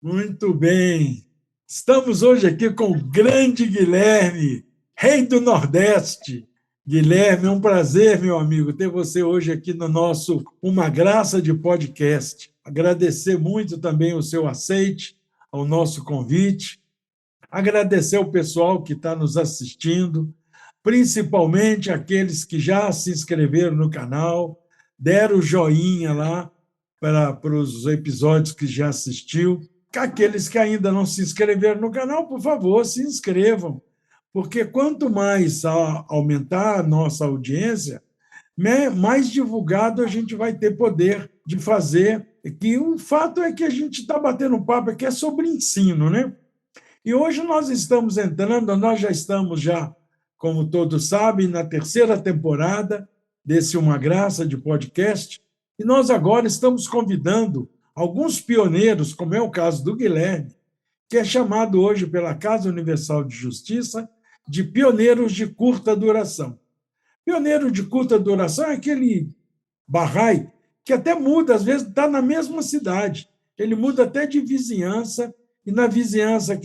Muito bem. Estamos hoje aqui com o grande Guilherme, rei do Nordeste. Guilherme, é um prazer, meu amigo, ter você hoje aqui no nosso Uma Graça de Podcast. Agradecer muito também o seu aceite ao nosso convite. Agradecer ao pessoal que está nos assistindo, principalmente aqueles que já se inscreveram no canal, deram o joinha lá para os episódios que já assistiu. Aqueles que ainda não se inscreveram no canal, por favor, se inscrevam, porque quanto mais aumentar a nossa audiência, mais divulgado a gente vai ter poder de fazer. Que o fato é que a gente está batendo um papo aqui é sobre ensino, né? E hoje nós estamos entrando, nós já estamos como todos sabem, na terceira temporada desse Uma Graça de podcast, e nós agora estamos convidando alguns pioneiros, como é o caso do Guilherme, que é chamado hoje pela Casa Universal de Justiça de pioneiros de curta duração. Pioneiro de curta duração é aquele barrai que até muda, às vezes está na mesma cidade, ele muda até de vizinhança, e na vizinhança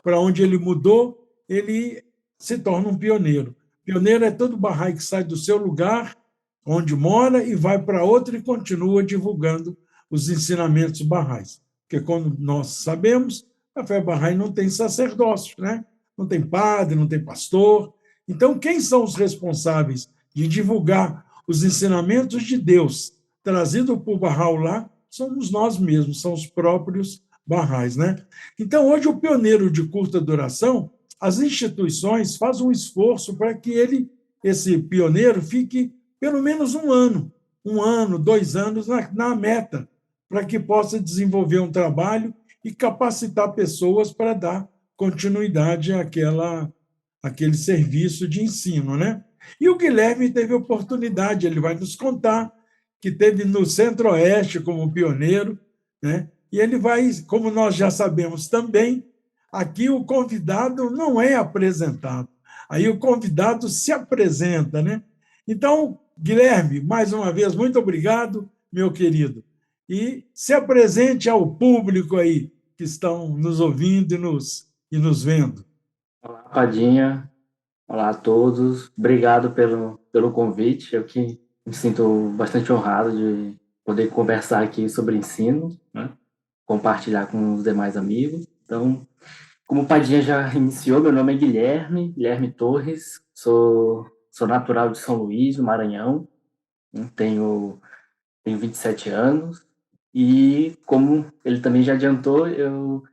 para onde ele mudou, ele se torna um pioneiro. Pioneiro é todo barrai que sai do seu lugar, onde mora, e vai para outro e continua divulgando os ensinamentos barrais. Porque, como nós sabemos, a fé barrai não tem sacerdócio, né? Não tem padre, não tem pastor. Então, quem são os responsáveis de divulgar os ensinamentos de Deus trazidos por Bahá'u'lláh somos nós mesmos, são os próprios barrais, né? Então, hoje, o pioneiro de curta duração, as instituições fazem um esforço para que esse pioneiro, fique pelo menos um ano, 2 anos na meta, para que possa desenvolver um trabalho e capacitar pessoas para dar continuidade àquele serviço de ensino, né? E o Guilherme teve oportunidade, ele vai nos contar que teve no Centro-Oeste como pioneiro, né? E ele vai, como nós já sabemos também, aqui o convidado não é apresentado, aí o convidado se apresenta, né? Então, Guilherme, mais uma vez, muito obrigado, meu querido. E se apresente ao público aí que estão nos ouvindo e nos vendo. Olá, Padinha. Olá a todos. Obrigado pelo convite. Eu que me sinto bastante honrado de poder conversar aqui sobre ensino, né? Compartilhar com os demais amigos. Então, como o Padinha já iniciou, meu nome é Guilherme Torres, sou natural de São Luís, no Maranhão, né? Tenho 27 anos e, como ele também já adiantou, eu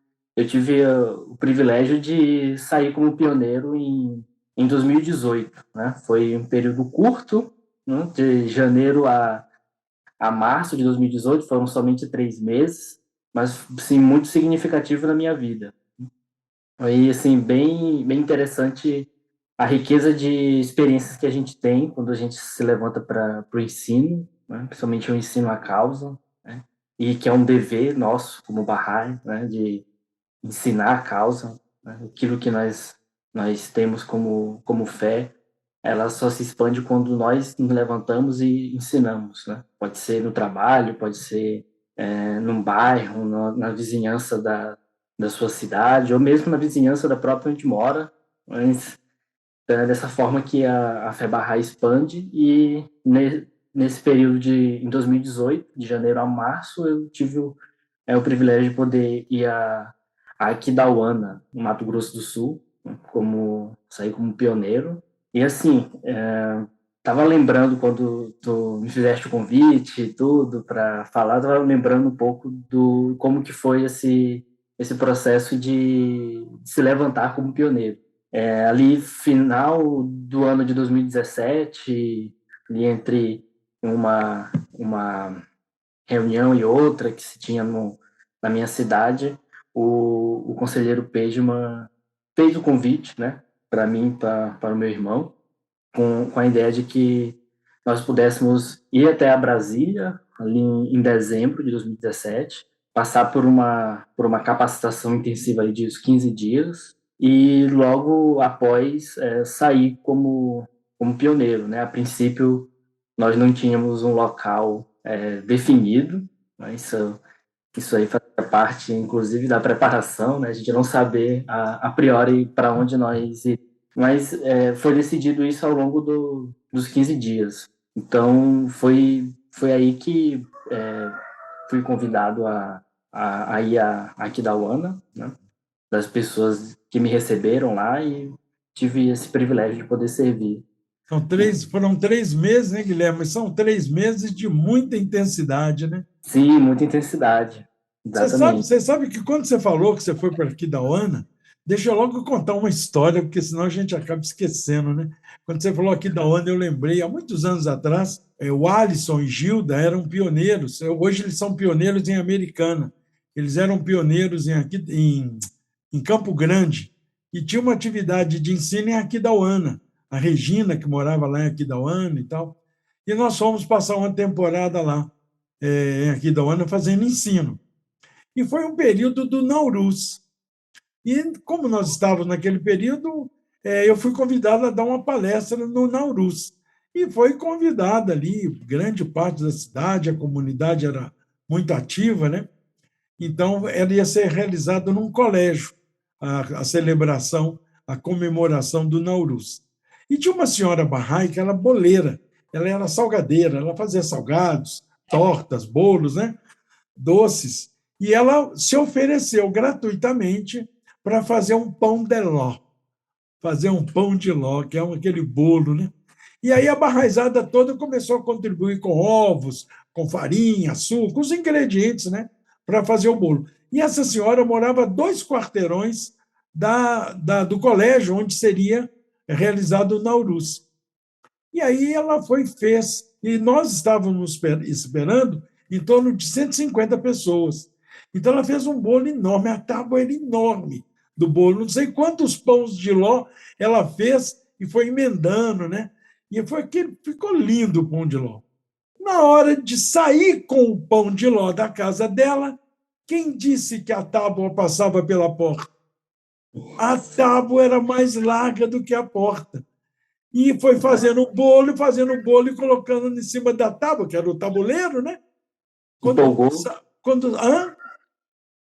tive o privilégio de sair como pioneiro em 2018, né? Foi um período curto, né? De janeiro a março de 2018, foram somente 3 meses, mas sim muito significativo na minha vida. Foi assim bem interessante a riqueza de experiências que a gente tem quando a gente se levanta para o ensino, né? Principalmente o ensino à causa, né? E que é um dever nosso como Bahá'í, né? De ensinar a causa, né? Aquilo que nós temos como fé, ela só se expande quando nós nos levantamos e ensinamos, né? Pode ser no trabalho, pode ser num bairro, na vizinhança da sua cidade, ou mesmo na vizinhança da própria onde mora, mas é dessa forma que a fé Bahá'í expande. E nesse período em 2018, de janeiro a março, eu tive o privilégio de poder ir a Aquidauana, no Mato Grosso do Sul, né, sair como pioneiro. E assim, tava lembrando quando tu me fizeste o convite e tudo para falar, tava lembrando um pouco do como que foi esse processo de se levantar como pioneiro. Ali, final do ano de 2017, ali entre uma reunião e outra que se tinha na minha cidade, o conselheiro Pejman fez o convite, né, para mim e para o meu irmão, com a ideia de que nós pudéssemos ir até a Brasília, ali em dezembro de 2017, passar por uma capacitação intensiva ali de uns 15 dias, e logo após sair como pioneiro, né? A princípio, nós não tínhamos um local definido, né? Isso isso aí faz parte, inclusive, da preparação, né? A gente não saber a priori para onde nós ir. Mas foi decidido isso ao longo dos 15 dias. Então, foi aí que fui convidado a ir a Aquidauana, né? Das pessoas que me receberam lá, e tive esse privilégio de poder servir. Foram 3 meses, né, Guilherme? São 3 meses de muita intensidade, né? Sim, muita intensidade. Exatamente. Você sabe que quando você falou que você foi para aqui da Aquidauana, deixa eu logo contar uma história, porque senão a gente acaba esquecendo, né? Quando você falou aqui da Aquidauana, eu lembrei, há muitos anos atrás, o Alisson e Gilda eram pioneiros. Hoje eles são pioneiros em Americana. Eles eram pioneiros em Campo Grande e tinha uma atividade de ensino em Aquidauana. A Regina, que morava lá em Aquidauana e tal. E nós fomos passar uma temporada lá, em Aquidauana, fazendo ensino. E foi um período do Nauruz. E, como nós estávamos naquele período, eu fui convidado a dar uma palestra no Nauruz. E foi convidada ali, grande parte da cidade, a comunidade era muito ativa, né? Então, ela ia ser realizada num colégio, a celebração, a comemoração do Nauruz. E tinha uma senhora Bahá'í que era boleira, ela era salgadeira, ela fazia salgados, tortas, bolos, né? Doces, e ela se ofereceu gratuitamente para fazer um pão de ló, fazer um pão de ló, que é aquele bolo, né? E aí a barraizada toda começou a contribuir com ovos, com farinha, açúcar, os ingredientes, né, para fazer o bolo. E essa senhora morava 2 quarteirões do colégio onde seria realizado o Nauruz. E aí ela fez, e nós estávamos esperando em torno de 150 pessoas. Então ela fez um bolo enorme, a tábua era enorme do bolo, não sei quantos pães de ló ela fez e foi emendando, né? E ficou lindo o pão de ló. Na hora de sair com o pão de ló da casa dela, quem disse que a tábua passava pela porta? A tábua era mais larga do que a porta. E foi fazendo o bolo e colocando em cima da tábua, que era o tabuleiro, né? Quando, Empolgou. quando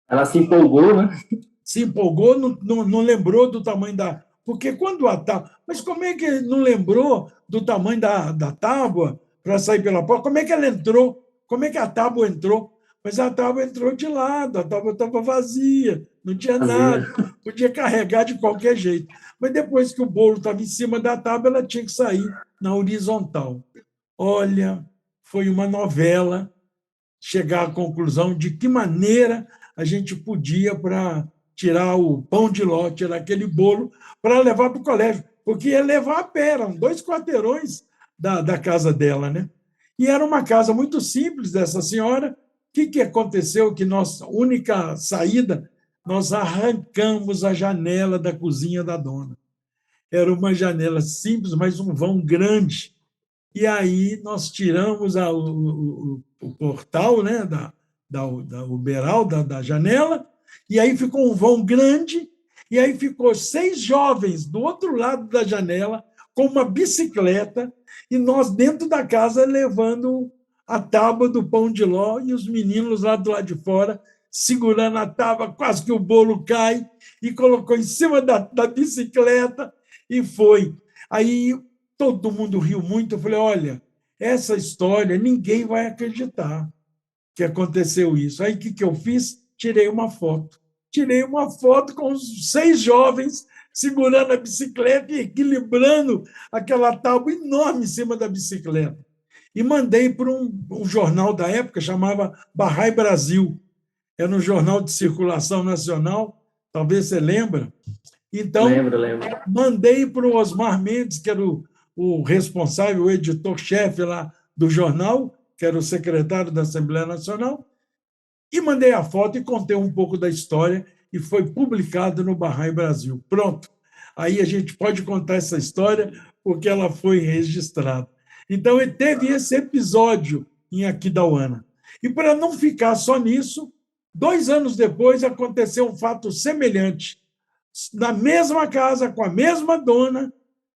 Ela se empolgou, né? se empolgou, não lembrou do tamanho da. Porque quando a tábua. Mas como é que ele não lembrou do tamanho da tábua para sair pela porta? Como é que ela entrou? Como é que a tábua entrou? Mas a tábua entrou de lado, a tábua estava vazia, não tinha nada, podia carregar de qualquer jeito. Mas depois que o bolo estava em cima da tábua, ela tinha que sair na horizontal. Olha, foi uma novela chegar à conclusão de que maneira a gente podia para tirar o pão de ló, tirar aquele bolo para levar para o colégio, porque ia levar a pé, eram 2 quarteirões da casa dela, né? E era uma casa muito simples dessa senhora. O que aconteceu? Que nossa única saída, nós arrancamos a janela da cozinha da dona. Era uma janela simples, mas um vão grande. E aí nós tiramos o portal, né, da uberal, da janela, e aí ficou um vão grande, e aí ficou 6 jovens do outro lado da janela, com uma bicicleta, e nós dentro da casa levando a tábua do pão de ló, e os meninos lá do lado de fora segurando a tábua, quase que o bolo cai, e colocou em cima da bicicleta, e foi. Aí todo mundo riu muito. Eu falei: olha, essa história ninguém vai acreditar que aconteceu isso. Aí o que eu fiz? Tirei uma foto. Tirei uma foto com os 6 jovens segurando a bicicleta e equilibrando aquela tábua enorme em cima da bicicleta. E mandei para um jornal da época, chamava Bahá'í Brasil. Era um jornal de circulação nacional, talvez você lembra. Então, lembro. mandei para o Osmar Mendes, que era o responsável, o editor-chefe lá do jornal, que era o secretário da Assembleia Nacional, e mandei a foto e contei um pouco da história, e foi publicado no Bahá'í Brasil. Pronto. Aí a gente pode contar essa história, porque ela foi registrada. Então, teve esse episódio em Aquidauana. E, para não ficar só nisso, 2 anos depois aconteceu um fato semelhante, na mesma casa, com a mesma dona,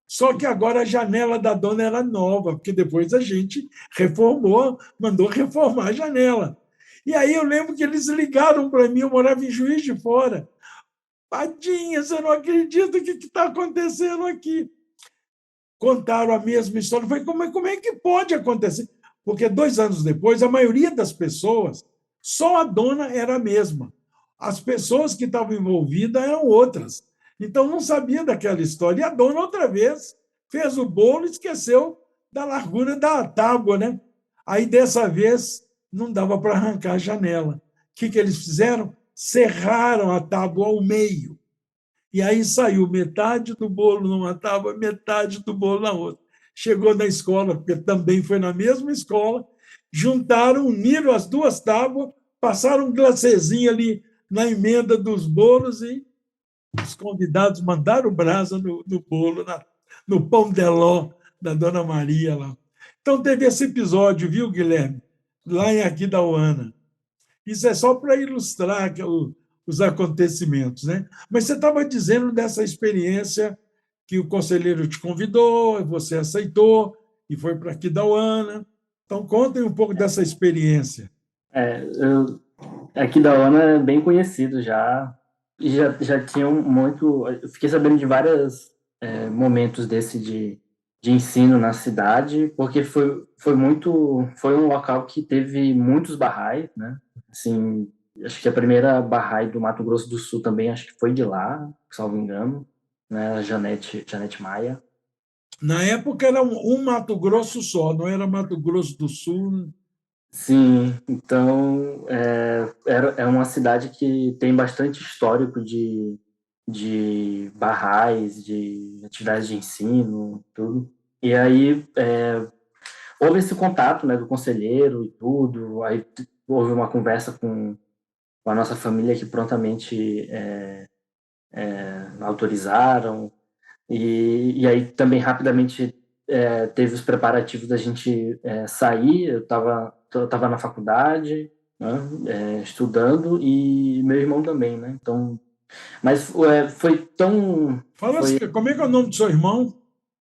só que agora a janela da dona era nova, porque depois a gente reformou, mandou reformar a janela. E aí eu lembro que eles ligaram para mim, eu morava em Juiz de Fora. Padinha, você não acredita o que está acontecendo aqui? Contaram a mesma história. Eu falei, como é que pode acontecer? Porque 2 anos depois, a maioria das pessoas, só a dona era a mesma. As pessoas que estavam envolvidas eram outras. Então, não sabia daquela história. E a dona, outra vez, fez o bolo e esqueceu da largura da tábua, né? Aí, dessa vez, não dava para arrancar a janela. O que eles fizeram? Serraram a tábua ao meio. E aí saiu metade do bolo numa tábua, metade do bolo na outra. Chegou na escola, porque também foi na mesma escola, juntaram, uniram as duas tábuas, passaram um glacezinho ali na emenda dos bolos e os convidados mandaram brasa no bolo, no pão de ló da Dona Maria lá. Então teve esse episódio, viu, Guilherme? Lá em Aquidauana. Isso é só para ilustrar os acontecimentos, né? Mas você estava dizendo dessa experiência que o conselheiro te convidou, você aceitou e foi para Aquidauana. Então, contem um pouco dessa experiência. Aquidauana é bem conhecido já. E já tinham muito... Eu fiquei sabendo de vários momentos desse de ensino na cidade, porque foi um local que teve muitos barrais, né? Assim, acho que a primeira barrai do Mato Grosso do Sul também, acho que foi de lá, salvo engano, né? Janete Maia. Na época era um Mato Grosso só, não era Mato Grosso do Sul. Sim, então é uma cidade que tem bastante histórico de barrais, de atividades de ensino, tudo. E aí houve esse contato, né, do conselheiro e tudo, aí houve uma conversa com a nossa família que prontamente autorizaram, e aí também rapidamente teve os preparativos da gente sair. Eu estava na faculdade, né, estudando, e meu irmão também, né? Então, mas foi tão... Fala assim, como é que é o nome do seu irmão?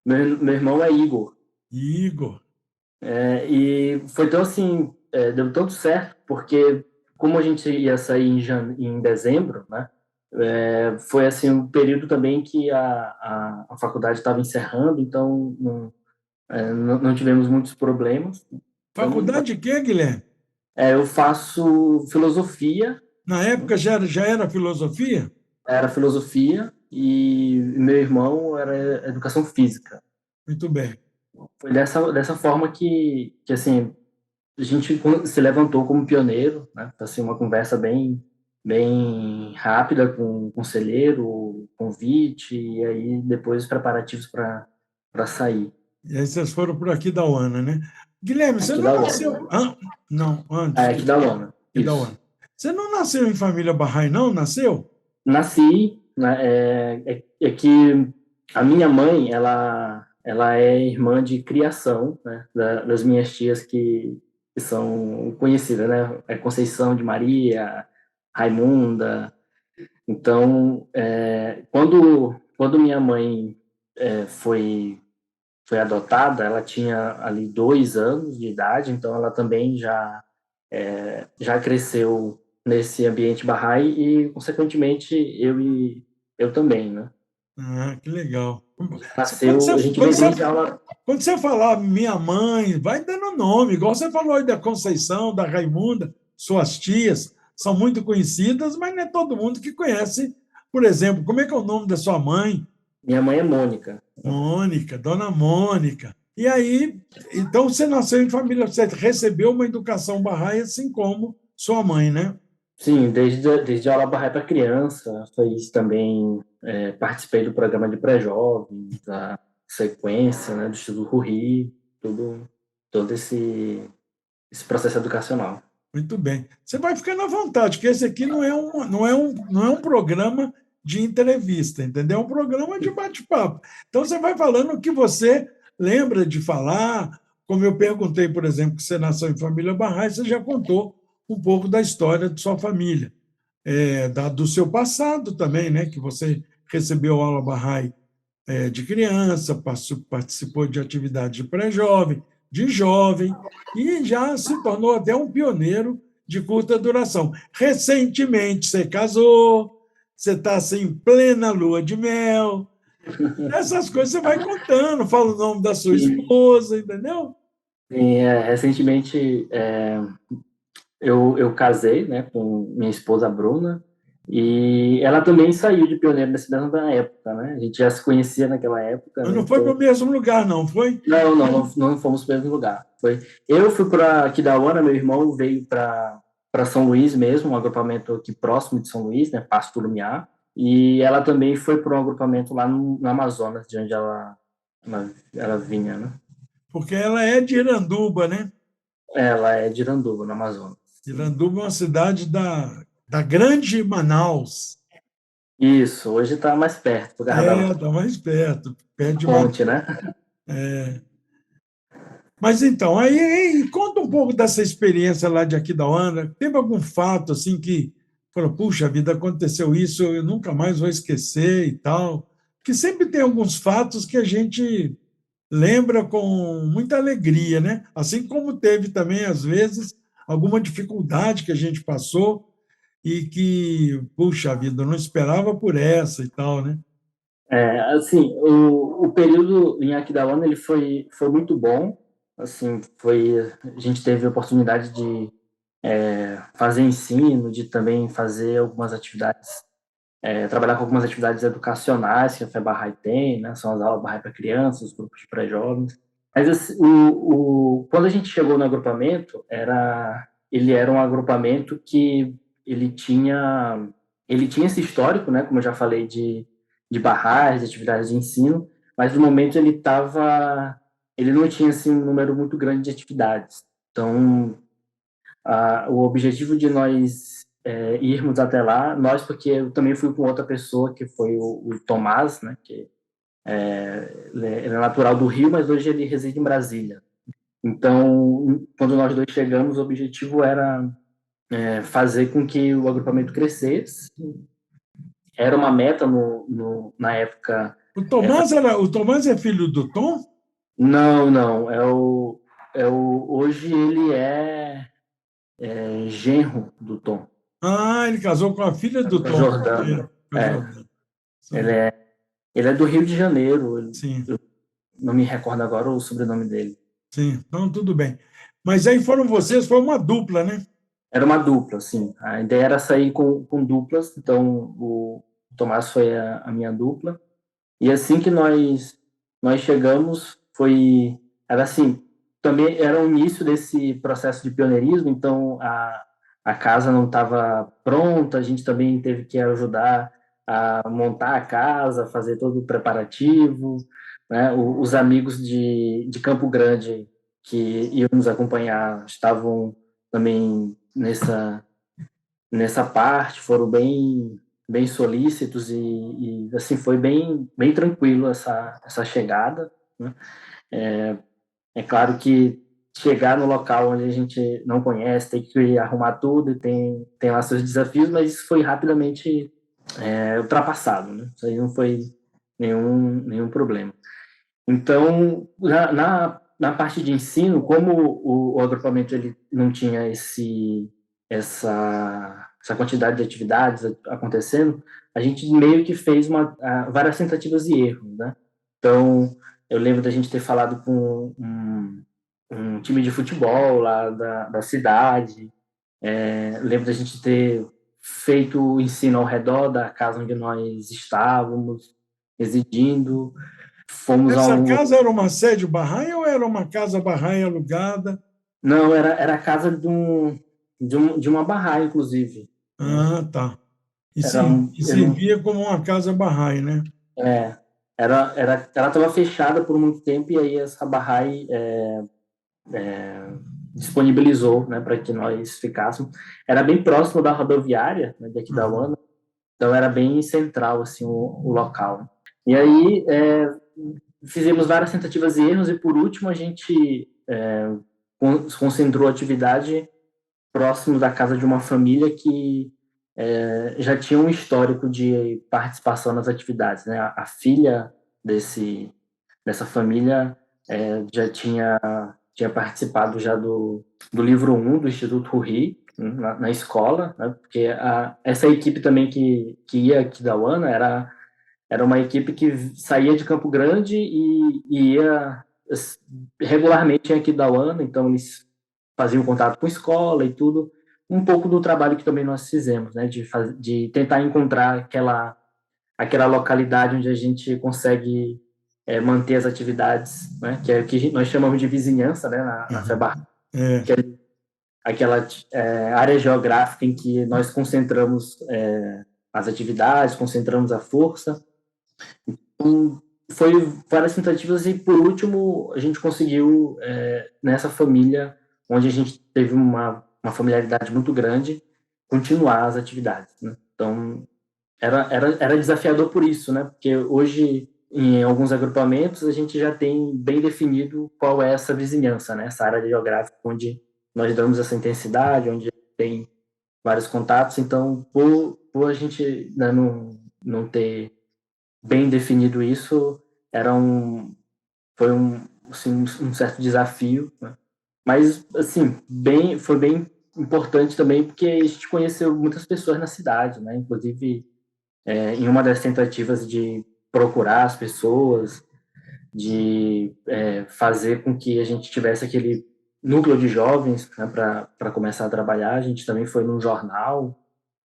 Meu irmão é Igor. Igor. E foi tão assim, deu tanto certo, porque como a gente ia sair em dezembro, né? Foi assim um período também que a faculdade estava encerrando, então não tivemos muitos problemas. Então, Faculdade de quê, Guilherme? eu faço filosofia. Na época já era filosofia? Era filosofia, e meu irmão era educação física. Muito bem. Foi dessa forma que assim, a gente se levantou como pioneiro, né? Assim, uma conversa bem rápida com o conselheiro, convite, e aí depois os preparativos para sair. E aí vocês foram por Aquidauana, né? Guilherme, você não nasceu... não, antes. Aquidauana. Aquidauana. Você não nasceu em família Bahá'í, não? Nasceu? Nasci, né, que a minha mãe, ela é irmã de criação, né, das minhas tias que são conhecidas, né? Conceição de Maria, Raimunda. Então, quando minha mãe foi adotada, ela tinha ali 2 anos de idade, então ela também já cresceu nesse ambiente Bahá'í e, consequentemente, eu também, né? Ah, que legal. Nasceu, a gente veio desde aula... Quando você falar minha mãe, vai dando nome, igual você falou aí da Conceição, da Raimunda, suas tias, são muito conhecidas, mas não é todo mundo que conhece. Por exemplo, como é que é o nome da sua mãe? Minha mãe é Mônica. Mônica, Dona Mônica. E aí, então você nasceu em família, você recebeu uma educação Bahá'í assim como sua mãe, né? Sim, desde a aula Bahá'í para criança, fiz também, participei do programa de pré-jovens, da sequência, né, do Estudo Ruri, todo esse processo educacional. Muito bem. Você vai ficando à vontade, porque esse aqui não é um programa de entrevista, entendeu? É um programa de bate-papo. Então, você vai falando o que você lembra de falar. Como eu perguntei, por exemplo, que você nasceu em família Bahá'í, você já contou um pouco da história de sua família, do seu passado também, né? Que você recebeu aula Bahá'í de criança, participou de atividades de pré-jovem, de jovem, e já se tornou até um pioneiro de curta duração. Recentemente você casou, você está assim, plena lua de mel, essas coisas você vai contando, fala o nome da sua E, esposa, entendeu? recentemente, eu casei, né, com minha esposa Bruna, e ela também saiu de pioneiro nessa mesma época, né? A gente já se conhecia naquela época, Mas né? não foi para o mesmo lugar, não, foi? Não fomos para o mesmo lugar. Eu fui para Aquidauana, meu irmão veio para São Luís mesmo, um agrupamento aqui próximo de São Luís, né, Pasto Lumiar, e ela também foi para um agrupamento lá no Amazonas, de onde ela vinha, né? Porque ela é de Iranduba, né? Ela é de Iranduba, no Amazonas. Iranduba é uma cidade da grande Manaus. Isso, hoje está mais perto, por causa da Está mais perto de Manaus. ponte, né? Mas então, aí conta um pouco dessa experiência lá de Aquidauana. Teve algum fato assim que falou, puxa vida, aconteceu isso, eu nunca mais vou esquecer e tal? Porque sempre tem alguns fatos que a gente lembra com muita alegria, né? Assim como teve também, às vezes, alguma dificuldade que a gente passou e que, puxa vida, eu não esperava por essa e tal, né? Assim, o período em Aquidauana ele foi muito bom. Assim, a gente teve a oportunidade de fazer ensino, de também fazer algumas atividades, trabalhar com algumas atividades educacionais que a FEBARRAI tem, né? São as aulas Barrai para crianças, os grupos de pré-jovens. Mas assim, quando a gente chegou no agrupamento, ele era um agrupamento que ele tinha, ele tinha esse histórico, né? Como eu já falei, de barrais, de atividades de ensino, mas no momento ele não tinha assim, um número muito grande de atividades. Então, o objetivo de nós irmos até lá, nós, porque eu também fui com outra pessoa, que foi o Tomás, né, que ele é natural do Rio, mas hoje ele reside em Brasília. Então, quando nós dois chegamos, o objetivo era fazer com que o agrupamento crescesse. Era uma meta na época. O Tomás é filho do Tom? Não, não, hoje ele genro do Tom, Ah, ele casou com a filha do a Tom. Jordana. Com a Jordana. Ele ele é do Rio de Janeiro. Sim, Eu não me recordo agora o sobrenome dele. sim. Então, tudo bem. Mas aí foram vocês, foi uma dupla, né? Era uma dupla, assim. A ideia era sair com duplas, então o Tomás foi a minha dupla. E assim que nós chegamos, era assim, também era o início desse processo de pioneirismo, então a casa não estava pronta, a gente também teve que ajudar a montar a casa, fazer todo o preparativo, né? Os amigos de Campo Grande que iam nos acompanhar estavam também nessa parte, foram bem solícitos e assim foi bem tranquilo essa chegada, né? É claro que chegar no local onde a gente não conhece, tem que arrumar tudo e tem lá seus desafios, mas isso foi rapidamente ultrapassado, né? Isso aí não foi nenhum problema. Então, na parte de ensino, como o agrupamento ele não tinha essa quantidade de atividades acontecendo, a gente meio que fez várias tentativas e erros, né? Então, eu lembro da gente ter falado com um time de futebol lá da cidade, lembro da gente ter feito o ensino ao redor da casa onde nós estávamos residindo. Fomos a Essa um. casa era uma sede Bahá'í ou era uma casa Bahá'í alugada? Não, era a casa de uma barraca, inclusive. Né? Ah, tá. Era um, E era um, servia como uma casa Bahá'í, né? é, ela estava fechada por muito tempo e aí essa barraca disponibilizou, né, para que nós ficássemos. Era bem próximo da rodoviária, né, de Aquidauana, então era bem central assim o local. E aí fizemos várias tentativas e erros e por último a gente concentrou a atividade próximo da casa de uma família que já tinha um histórico de participação nas atividades, né? A filha dessa família já tinha participado já do livro 1 do Instituto Ruri, na escola, né? Porque essa equipe também que ia aqui da UANA era uma equipe que saía de Campo Grande e ia regularmente aqui da UANA, então eles faziam contato com a escola e tudo, um pouco do trabalho que também nós fizemos, né, de tentar encontrar aquela localidade onde a gente consegue manter as atividades, né, que é o que nós chamamos de vizinhança, né, na FEBAR, É. que é aquela área geográfica em que nós concentramos as atividades, concentramos a força. Então, foi várias tentativas e, por último, a gente conseguiu, nessa família, onde a gente teve uma familiaridade muito grande, continuar as atividades, né? Então, era desafiador por isso, né? Porque hoje, em alguns agrupamentos, a gente já tem bem definido qual é essa vizinhança, né? Essa área geográfica onde nós damos essa intensidade, onde tem vários contatos. Então, por a gente, né, não ter bem definido isso, foi assim, um certo desafio, né? Mas, assim, foi bem importante também porque a gente conheceu muitas pessoas na cidade, né? Inclusive, em uma das tentativas de procurar as pessoas, de fazer com que a gente tivesse aquele núcleo de jovens, né, para começar a trabalhar, a gente também foi num jornal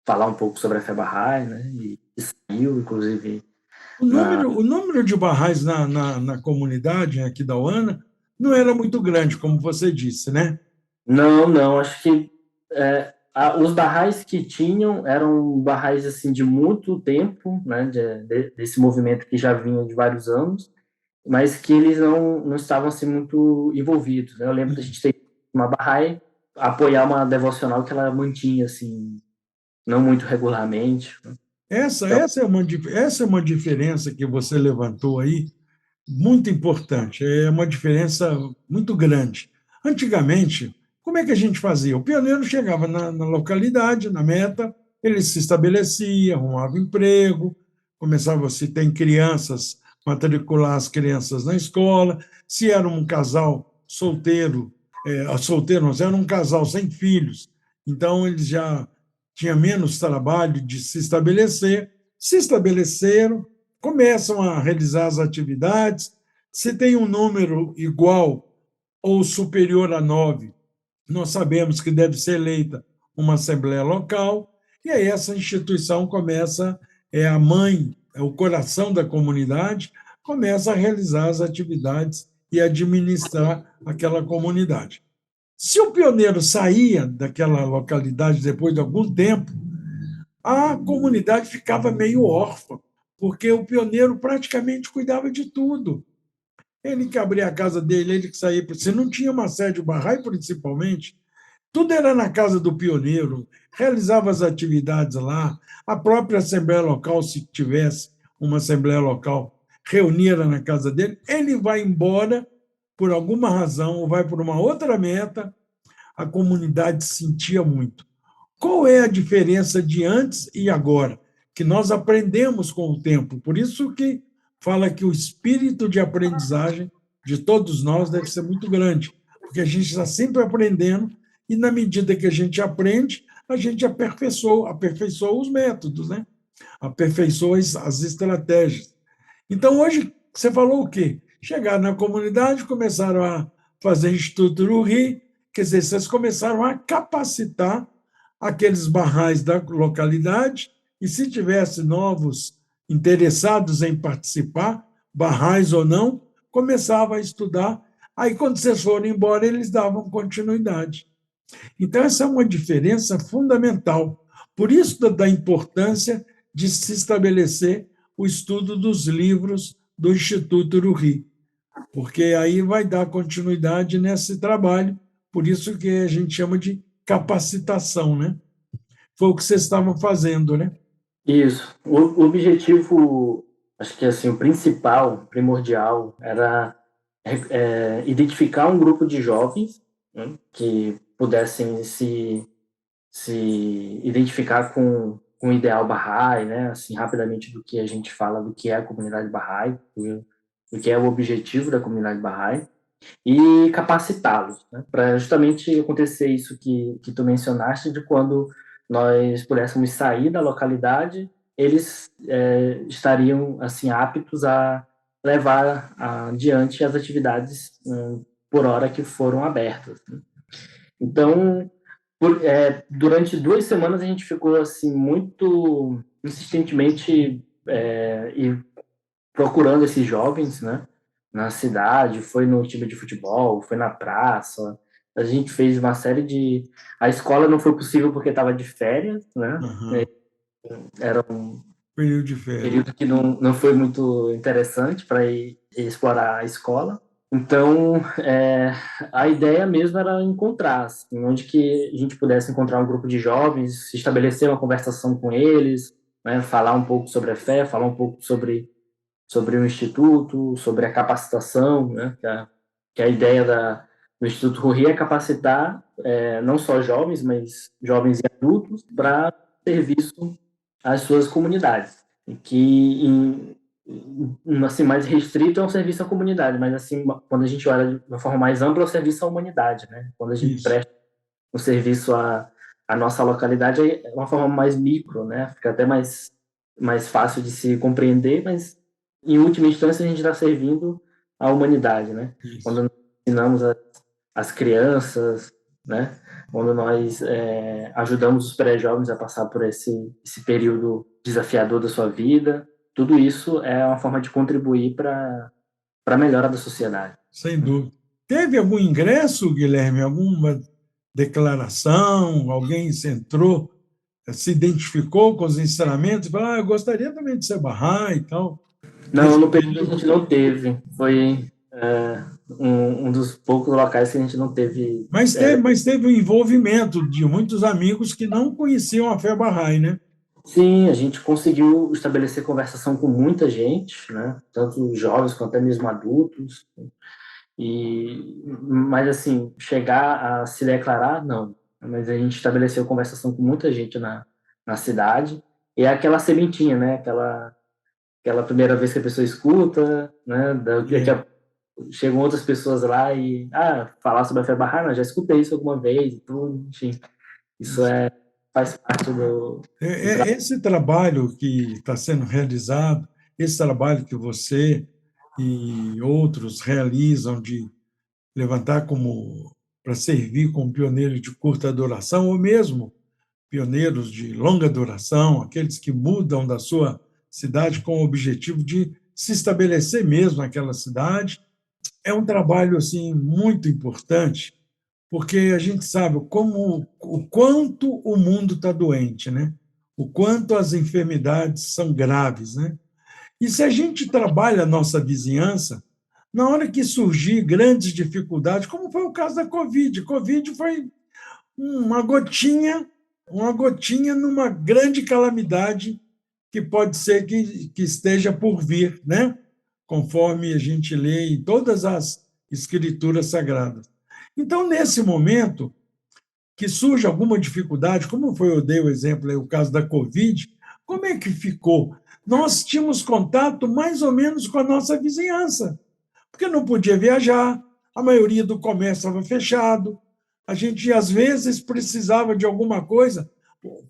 falar um pouco sobre a FEBARRAE, né? E saiu, inclusive, O número de barrais na comunidade aqui da UANA não era muito grande, como você disse, né? Não, acho que os barrais que tinham eram barrais assim de muito tempo, né, desse movimento que já vinha de vários anos, mas que eles não estavam assim muito envolvidos, né? Eu lembro da gente ter uma barrai apoiar uma devocional que ela mantinha assim, não muito regularmente, né? Então, Essa é uma diferença que você levantou aí, muito importante, é uma diferença muito grande. Antigamente, como é que a gente fazia? O pioneiro chegava na localidade, na meta, ele se estabelecia, arrumava emprego, começava, se tem crianças, matricular as crianças na escola, se era um casal solteiro, solteiro não, se era um casal sem filhos, então eles já tinham menos trabalho de se estabeleceram, começam a realizar as atividades. Se tem um número igual ou superior a 9, nós sabemos que deve ser eleita uma assembleia local, e aí essa instituição começa, é a mãe, é o coração da comunidade, começa a realizar as atividades e administrar aquela comunidade. Se o pioneiro saía daquela localidade depois de algum tempo, a comunidade ficava meio órfã, porque o pioneiro praticamente cuidava de tudo. Ele que abria a casa dele, ele que saía. Se não tinha uma sede, o Barrai principalmente, tudo era na casa do pioneiro, realizava as atividades lá, a própria Assembleia Local, se tivesse uma Assembleia Local, reunia na casa dele, ele vai embora por alguma razão, ou vai por uma outra meta, a comunidade sentia muito. Qual é a diferença de antes e agora? Que nós aprendemos com o tempo. Por isso que fala que o espírito de aprendizagem de todos nós deve ser muito grande, porque a gente está sempre aprendendo e, na medida que a gente aprende, a gente aperfeiçoa os métodos, né? Aperfeiçoa as estratégias. Então, hoje, você falou o quê? Chegaram na comunidade, começaram a fazer Instituto Urri, quer dizer, vocês começaram a capacitar aqueles barrais da localidade, e se tivesse novos interessados em participar, barrais ou não, começava a estudar. Aí, quando vocês foram embora, eles davam continuidade. Então, essa é uma diferença fundamental. Por isso, da importância de se estabelecer o estudo dos livros do Instituto Urri, porque aí vai dar continuidade nesse trabalho, por isso que a gente chama de capacitação, né? Foi o que vocês estavam fazendo, né? isso. O objetivo, acho que assim, o principal, primordial, era identificar um grupo de jovens, né, que pudessem se identificar com o ideal Bahá'í, né, assim, rapidamente do que a gente fala do que é a comunidade Bahá'í, do que é o objetivo da comunidade Bahá'í. e capacitá-los, né, para justamente acontecer isso que tu mencionaste, de quando nós pudéssemos sair da localidade, eles estariam assim aptos a levar adiante as atividades por hora que foram abertas, né? Então, durante 2 semanas a gente ficou assim muito insistentemente e procurando esses jovens, né, na cidade, foi no time de futebol, foi na praça. A gente fez uma série de. A escola não foi possível porque estava de férias, né? Aham. Era um Período de férias. período que não foi muito interessante para ir explorar a escola. Então, a ideia mesmo era encontrar, assim, onde que a gente pudesse encontrar um grupo de jovens, estabelecer uma conversação com eles, né, falar um pouco sobre a fé, falar um pouco sobre o Instituto, sobre a capacitação, né, que a ideia do Instituto Ruri é capacitar não só jovens, mas jovens e adultos para serviço às suas comunidades. E que, assim, mais restrito é um serviço à comunidade, mas assim, quando a gente olha de uma forma mais ampla, é o serviço à humanidade, né? Quando a gente Isso. presta um serviço à nossa localidade, é uma forma mais micro, né? Fica até mais fácil de se compreender, mas em última instância a gente está servindo à humanidade, né? Isso. Quando nós ensinamos as crianças, né? Quando nós ajudamos os pré-jovens a passar por esse período desafiador da sua vida, tudo isso é uma forma de contribuir para a melhora da sociedade. Sem dúvida. Teve algum ingresso, Guilherme? Alguma declaração? Alguém se entrou, se identificou com os ensinamentos? Falou, eu gostaria também de ser Bahá'í e tal. Não, no período a gente não teve. Foi um dos poucos locais que a gente não teve. Mas teve o envolvimento de muitos amigos que não conheciam a fé Bahá'í, né? Sim, a gente conseguiu estabelecer conversação com muita gente, né? Tanto jovens quanto até mesmo adultos. Mas assim, chegar a se declarar, não. Mas a gente estabeleceu conversação com muita gente na cidade. E é aquela sementinha, né? Aquela primeira vez que a pessoa escuta, né? Chegam outras pessoas lá e falar sobre a fé Bahá'í, já escutei isso alguma vez, tudo, enfim. Isso faz parte do trabalho. Esse trabalho que está sendo realizado, esse trabalho que você e outros realizam de levantar como para servir como pioneiros de curta duração, ou mesmo pioneiros de longa duração, aqueles que mudam da sua cidade com o objetivo de se estabelecer mesmo naquela cidade, é um trabalho assim muito importante, porque a gente sabe o quanto o mundo está doente, né? O quanto as enfermidades são graves, né? E se a gente trabalha a nossa vizinhança, na hora que surgir grandes dificuldades, como foi o caso da Covid, Covid foi uma gotinha numa grande calamidade que pode ser que esteja por vir, né? Conforme a gente lê em todas as escrituras sagradas. Então, nesse momento que surge alguma dificuldade, como foi, eu dei o exemplo aí, o caso da Covid, como é que ficou? Nós tínhamos contato mais ou menos com a nossa vizinhança, porque não podia viajar, a maioria do comércio estava fechado, a gente, às vezes, precisava de alguma coisa,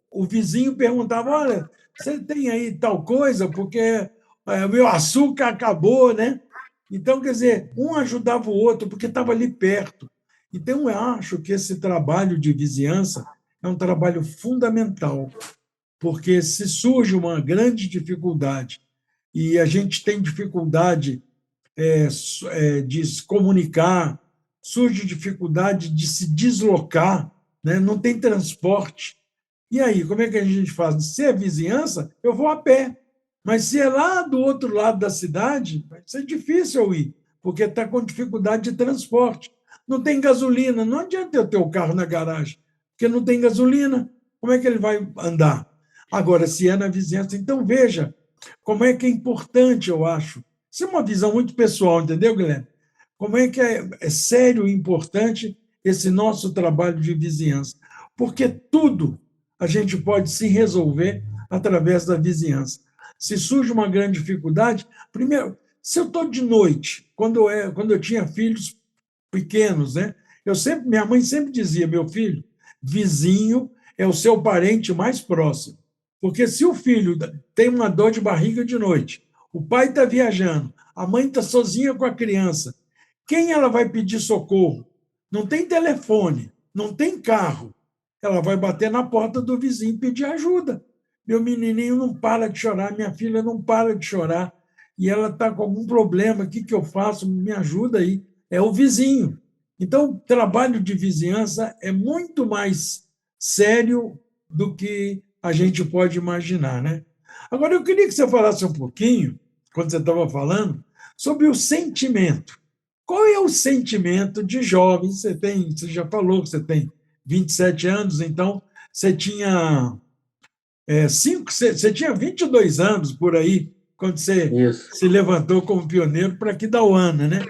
o vizinho perguntava, olha, você tem aí tal coisa, porque o meu açúcar acabou, né? Então, quer dizer, um ajudava o outro, porque estava ali perto. Então, eu acho que esse trabalho de vizinhança é um trabalho fundamental, porque se surge uma grande dificuldade e a gente tem dificuldade de se comunicar, surge dificuldade de se deslocar, né? Não tem transporte. E aí, como é que a gente faz? Se é vizinhança, eu vou a pé. Mas se é lá do outro lado da cidade, vai ser difícil eu ir, porque está com dificuldade de transporte. Não tem gasolina, não adianta eu ter o carro na garagem, porque não tem gasolina. Como é que ele vai andar? Agora, se é na vizinhança, então veja como é que é importante, eu acho. Isso é uma visão muito pessoal, entendeu, Guilherme? Como é que é sério e importante esse nosso trabalho de vizinhança? Porque tudo a gente pode se resolver através da vizinhança. Se surge uma grande dificuldade, primeiro, se eu estou de noite, quando eu tinha filhos pequenos, né? Minha mãe sempre dizia, meu filho, vizinho é o seu parente mais próximo. Porque se o filho tem uma dor de barriga de noite, o pai está viajando, a mãe está sozinha com a criança, quem ela vai pedir socorro? Não tem telefone, não tem carro. Ela vai bater na porta do vizinho e pedir ajuda. Meu menininho não para de chorar, minha filha não para de chorar, e ela está com algum problema, o que eu faço? Me ajuda aí. É o vizinho. Então, o trabalho de vizinhança é muito mais sério do que a gente pode imaginar, né? Agora, eu queria que você falasse um pouquinho, quando você estava falando, sobre o sentimento. Qual é o sentimento de jovem? Você já falou que você tem 27 anos, então você tinha você tinha 22 anos por aí, quando você Isso. se levantou como pioneiro para Aquidauana, né?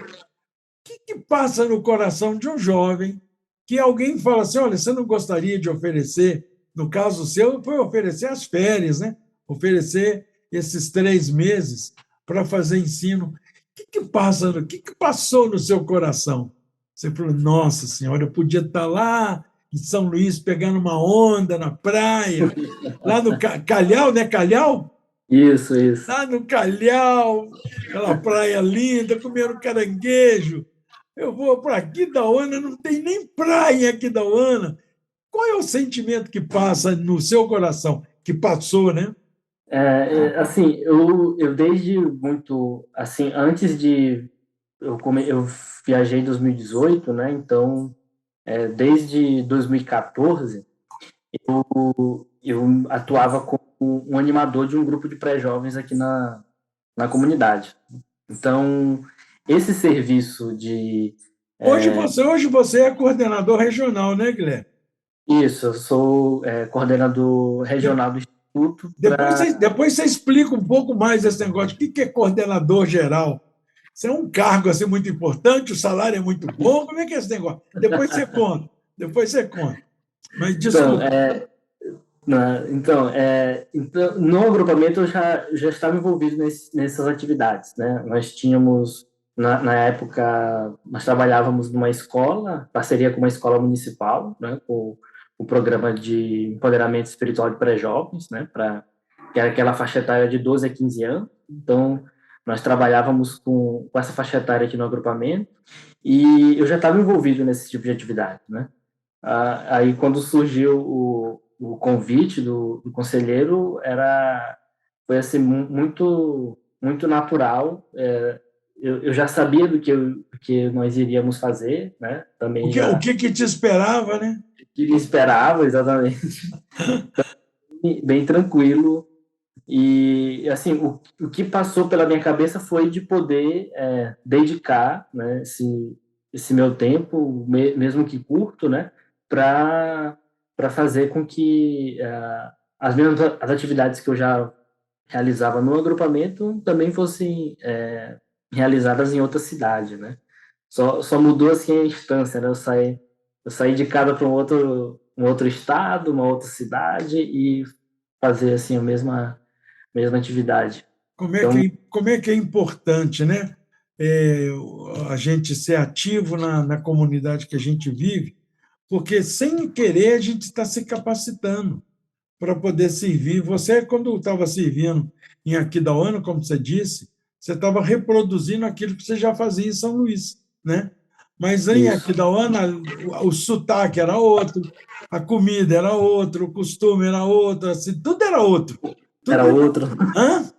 Que passa no coração de um jovem que alguém fala assim, olha, você não gostaria de oferecer, no caso seu, foi oferecer as férias, né? Oferecer esses 3 meses para fazer ensino. Que passou no seu coração? Você falou, nossa senhora, eu podia estar lá em São Luís pegando uma onda na praia, lá no Calhau, né? Calhau? Isso. Lá no Calhau, aquela praia linda, comendo caranguejo. Eu vou para Aquidauana, não tem nem praia em Aquidauana. Qual é o sentimento que passa no seu coração? Que passou, né? Assim, eu desde muito, assim, antes de eu viajei em 2018, né? Então, desde 2014, eu atuava como um animador de um grupo de pré-jovens aqui na comunidade. Então, esse serviço de Hoje você é coordenador regional, né, Guilherme? isso, eu sou coordenador regional do Instituto Depois você explica um pouco mais esse negócio. O que é coordenador geral? Isso é um cargo assim, muito importante, o salário é muito bom. Como é que é esse negócio? Depois você conta. Depois você conta. Mas Então, desculpa. então, no agrupamento eu já estava envolvido nessas atividades, né? Nós tínhamos, na época, nós trabalhávamos numa escola, parceria com uma escola municipal, né? Com o programa de empoderamento espiritual de pré-jovens, né? Que era aquela faixa etária de 12 a 15 anos. Então, nós trabalhávamos com essa faixa etária aqui no agrupamento e eu já estava envolvido nesse tipo de atividade, né? Aí, quando surgiu o convite do conselheiro, foi assim, muito natural. Eu já sabia do que nós iríamos fazer, né? Também O que te esperava, né? que me esperava, exatamente. Bem tranquilo. E, assim, o que passou pela minha cabeça foi de poder dedicar, né, esse meu tempo, mesmo que curto, né, para fazer com que as atividades que eu já realizava no agrupamento também fossem realizadas em outra cidade, né? Só mudou assim a instância, né? Eu saí de casa para um outro estado, uma outra cidade e fazer assim a mesma atividade. Então, Como é que é importante, né? É, a gente ser ativo na comunidade que a gente vive, porque sem querer a gente está se capacitando para poder servir. Você, quando estava servindo em Aquidauana, como você disse, você estava reproduzindo aquilo que você já fazia em São Luís, né? Mas em isso. Aquidauana, o sotaque era outro, a comida era outra, o costume era outro, assim, tudo era outro. Era Tudo... outro. Hã?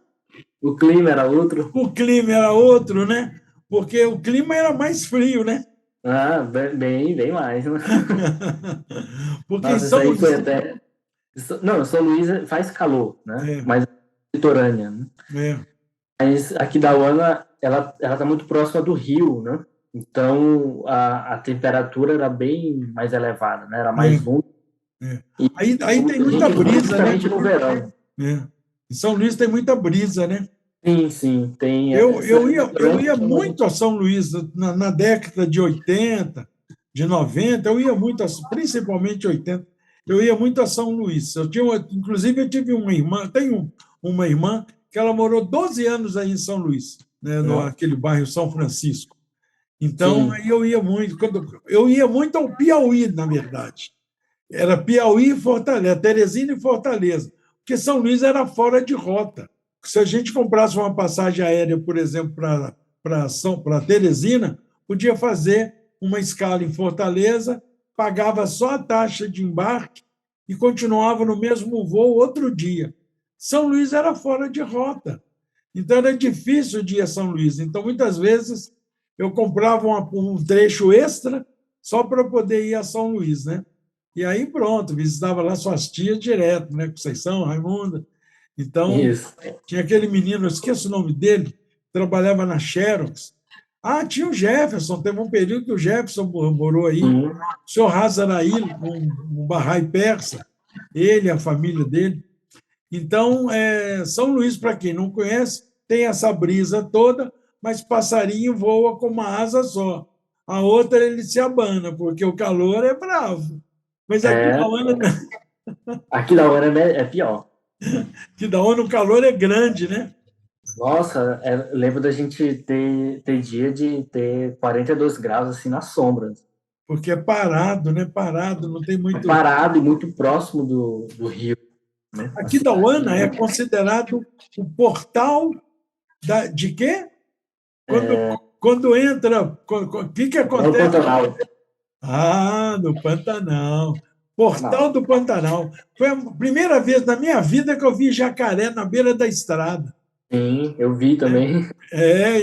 O clima era outro. O clima era outro, né? Porque o clima era mais frio, né? Bem mais. Né? Porque em Nossa, isso São aí foi Luís. até. Não, São Luís faz calor, né? Mas é litorânea. Né? É. Mas aqui da Uana, ela está muito próxima do rio, né? Então a temperatura era bem mais elevada, né? Era mais úmida. E Aí tem muita brisa, né? principalmente no verão. Em São Luís tem muita brisa, né? Sim, tem. Eu ia muito a São Luís na década de 80, de 90, eu ia muito, principalmente 80, eu ia muito a São Luís. Inclusive, eu tive uma irmã, tenho uma irmã que ela morou 12 anos aí em São Luís, né, naquele bairro São Francisco. Então, Sim, aí eu ia muito. Eu ia muito ao Piauí, na verdade. Era Piauí e Fortaleza, Teresina e Fortaleza, porque São Luís era fora de rota. Se a gente comprasse uma passagem aérea, por exemplo, para Teresina, podia fazer uma escala em Fortaleza, pagava só a taxa de embarque e continuava no mesmo voo outro dia. São Luís era fora de rota, então era difícil de ir a São Luís. Então, muitas vezes, eu comprava um trecho extra só para poder ir a São Luís, né? E aí pronto, visitava lá suas tias direto, né? Conceição, Raimunda. Então, isso. tinha aquele menino, eu esqueço o nome dele, trabalhava na Xerox. Ah, tinha o Jefferson, teve um período que o Jefferson morou aí. Sim. O senhor Hazaraí, um Bahá'í persa, ele, a família dele. Então, São Luís, para quem não conhece, tem essa brisa toda, mas passarinho voa com uma asa só. A outra ele se abana, porque o calor é bravo. Mas É, aqui da hora é pior. aqui da ONU o calor é grande, né? Nossa, eu lembro da gente ter dia de ter 42 graus assim na sombra. Porque é parado, né? Parado, não tem É muito. parado e muito próximo do rio, né? Aqui Assim, da UANA é considerado o portal de quê? Quando entra, o que, que no acontece? Pantanal. Ah, no Pantanal. Portal do Pantanal. Foi a primeira vez na minha vida que eu vi jacaré na beira da estrada. Sim, eu vi também.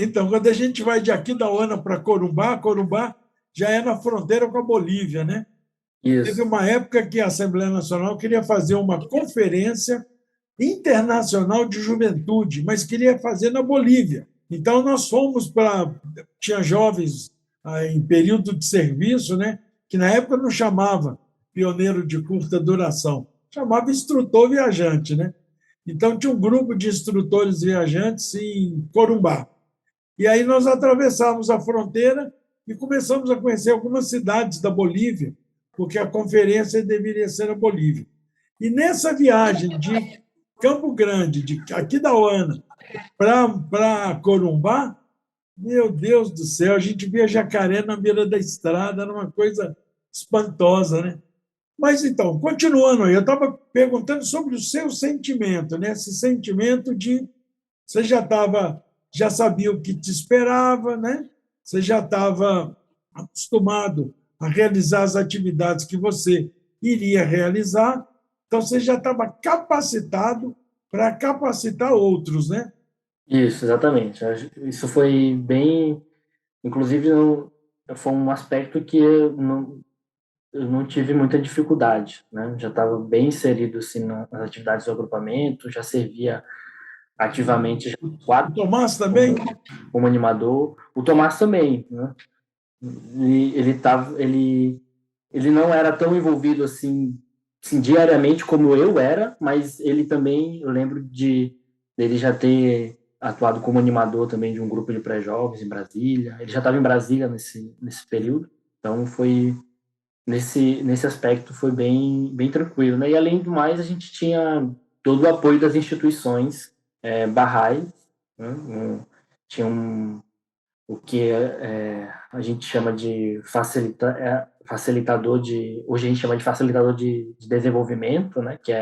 Então, quando a gente vai de aqui da UANA para Corumbá, Corumbá já é na fronteira com a Bolívia, né? Teve Isso. uma época que a Assembleia Nacional queria fazer uma conferência internacional de juventude, mas queria fazer na Bolívia. Então, nós fomos para. Tinha jovens em período de serviço, né? Que na época não chamava pioneiro de curta duração, chamava instrutor viajante, né? Então, tinha um grupo de instrutores viajantes em Corumbá. E aí nós atravessamos a fronteira e começamos a conhecer algumas cidades da Bolívia, porque a conferência deveria ser na Bolívia. E nessa viagem de Campo Grande, de aqui da UANA, para Corumbá, meu Deus do céu, a gente via jacaré na beira da estrada, era uma coisa espantosa, né? Mas então, continuando aí, eu estava perguntando sobre o seu sentimento, né? Esse sentimento de você já sabia o que te esperava, né? Você já estava acostumado a realizar as atividades que você iria realizar, então você já estava capacitado para capacitar outros, né? Isso, exatamente. Isso foi bem. Inclusive, foi um aspecto que eu não tive muita dificuldade, né? Já estava bem inserido assim, nas atividades do agrupamento, já servia ativamente já O quatro Tomás também? como, como animador. O Tomás também, né? Ele não era tão envolvido assim diariamente como eu era, mas ele também, eu lembro de dele já ter atuado como animador também de um grupo de pré-jovens em Brasília. Ele já estava em Brasília nesse período, então foi nesse aspecto foi bem tranquilo, né? E além do mais, a gente tinha todo o apoio das instituições Bahá'í, né? Tinha o que a gente chama de facilitador hoje a gente chama de facilitador de desenvolvimento, né? Que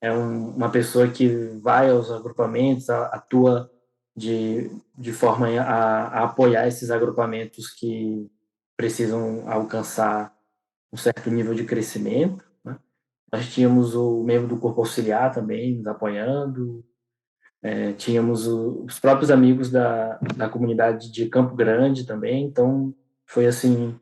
uma pessoa que vai aos agrupamentos, atua de forma a apoiar esses agrupamentos que precisam alcançar um certo nível de crescimento, né? Nós tínhamos o membro do corpo auxiliar também nos apoiando, tínhamos os próprios amigos da comunidade de Campo Grande também, então foi assim,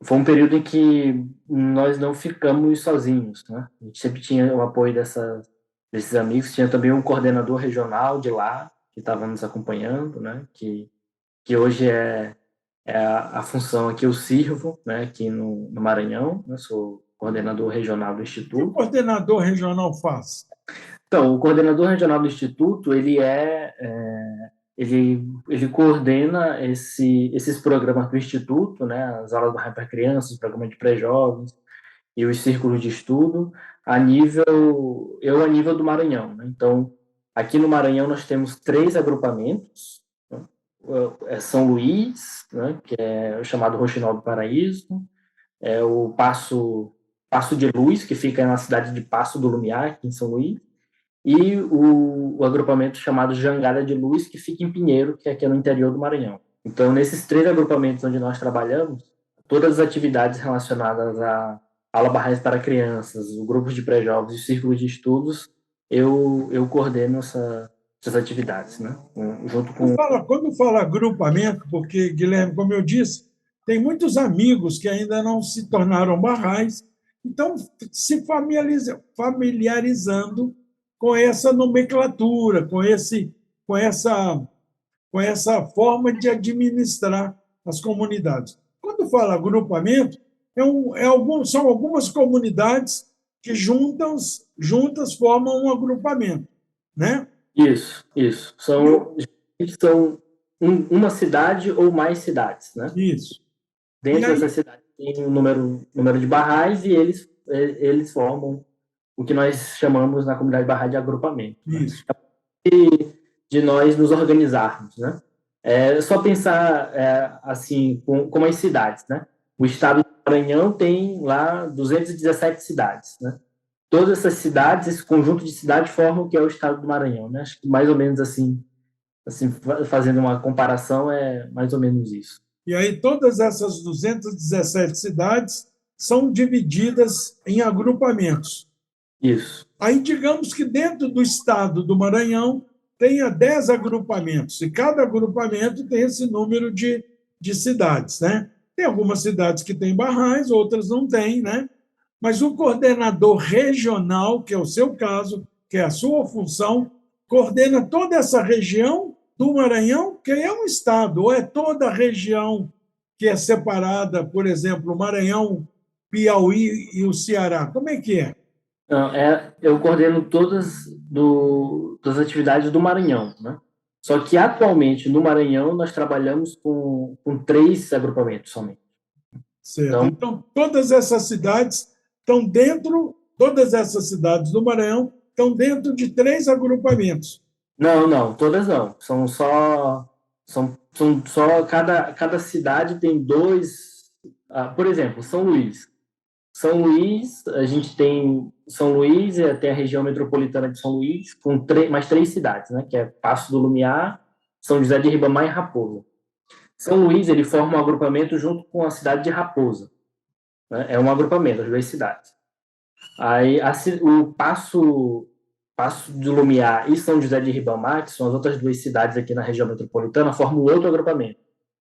foi um período em que nós não ficamos sozinhos, né? A gente sempre tinha o apoio desses amigos, tinha também um coordenador regional de lá, que estava nos acompanhando, né? Que hoje é a função que eu sirvo, né? Aqui no Maranhão, né? Sou coordenador regional do O que o Instituto. coordenador regional faz? Então, o coordenador regional do Instituto, ele coordena esses programas do Instituto, né, as aulas do para crianças, o programa de pré-jovens e os círculos de estudo, a nível do Maranhão, né? Então, aqui no Maranhão nós temos 3 agrupamentos, né? São Luís, né, que é o chamado Roxinol do Paraíso, o Passo de Luz, que fica na cidade de Passo do Lumiar, aqui em São Luís, e o agrupamento chamado Jangada de Luz, que fica em Pinheiro, que é aqui no interior do Maranhão. Então, nesses 3 agrupamentos onde nós trabalhamos, todas as atividades relacionadas à aula Barrais para crianças, o grupos de pré-jovens e círculos de estudos, eu coordeno essas atividades, né? Junto com... Quando fala agrupamento, porque, Guilherme, como eu disse, tem muitos amigos que ainda não se tornaram barrais, então se familiarizando com essa nomenclatura, com essa forma de administrar as comunidades. Quando fala agrupamento, são algumas comunidades que juntas formam um agrupamento, né? Isso. São uma cidade ou mais cidades, né? Isso. Dentro dessa cidade tem um número de barrais e eles formam o que nós chamamos na comunidade barrais de agrupamento. Isso. Né? De nós nos organizarmos, né? É só pensar assim, como as cidades, né? O estado do Maranhão tem lá 217 cidades, né? Todas essas cidades, esse conjunto de cidades formam o que é o estado do Maranhão, né? Acho que mais ou menos assim, fazendo uma comparação, é mais ou menos isso. E aí todas essas 217 cidades são divididas em agrupamentos. Isso. Aí digamos que dentro do estado do Maranhão tenha 10 agrupamentos, e cada agrupamento tem esse número de cidades, né? Tem algumas cidades que têm barrais, outras não têm, né? Mas o coordenador regional, que é o seu caso, que é a sua função, coordena toda essa região do Maranhão, que é um estado, ou é toda a região que é separada, por exemplo, o Maranhão, Piauí e o Ceará. Como é que é? Não, eu coordeno todas das atividades do Maranhão, né? Só que atualmente no Maranhão nós trabalhamos com 3 agrupamentos somente. Certo. Então todas essas cidades do Maranhão estão dentro de 3 agrupamentos. Não, todas não. São só cada cidade tem 2. Por exemplo, São Luís. São Luís, a gente tem São Luís, tem a região metropolitana de São Luís, com mais 3 cidades, né? Que é Passo do Lumiar, São José de Ribamar e Raposa. São Luís, ele forma um agrupamento junto com a cidade de Raposa, né? É um agrupamento, as 2 cidades. Aí o Passo do Lumiar e São José de Ribamar, que são as outras 2 cidades aqui na região metropolitana, formam outro agrupamento.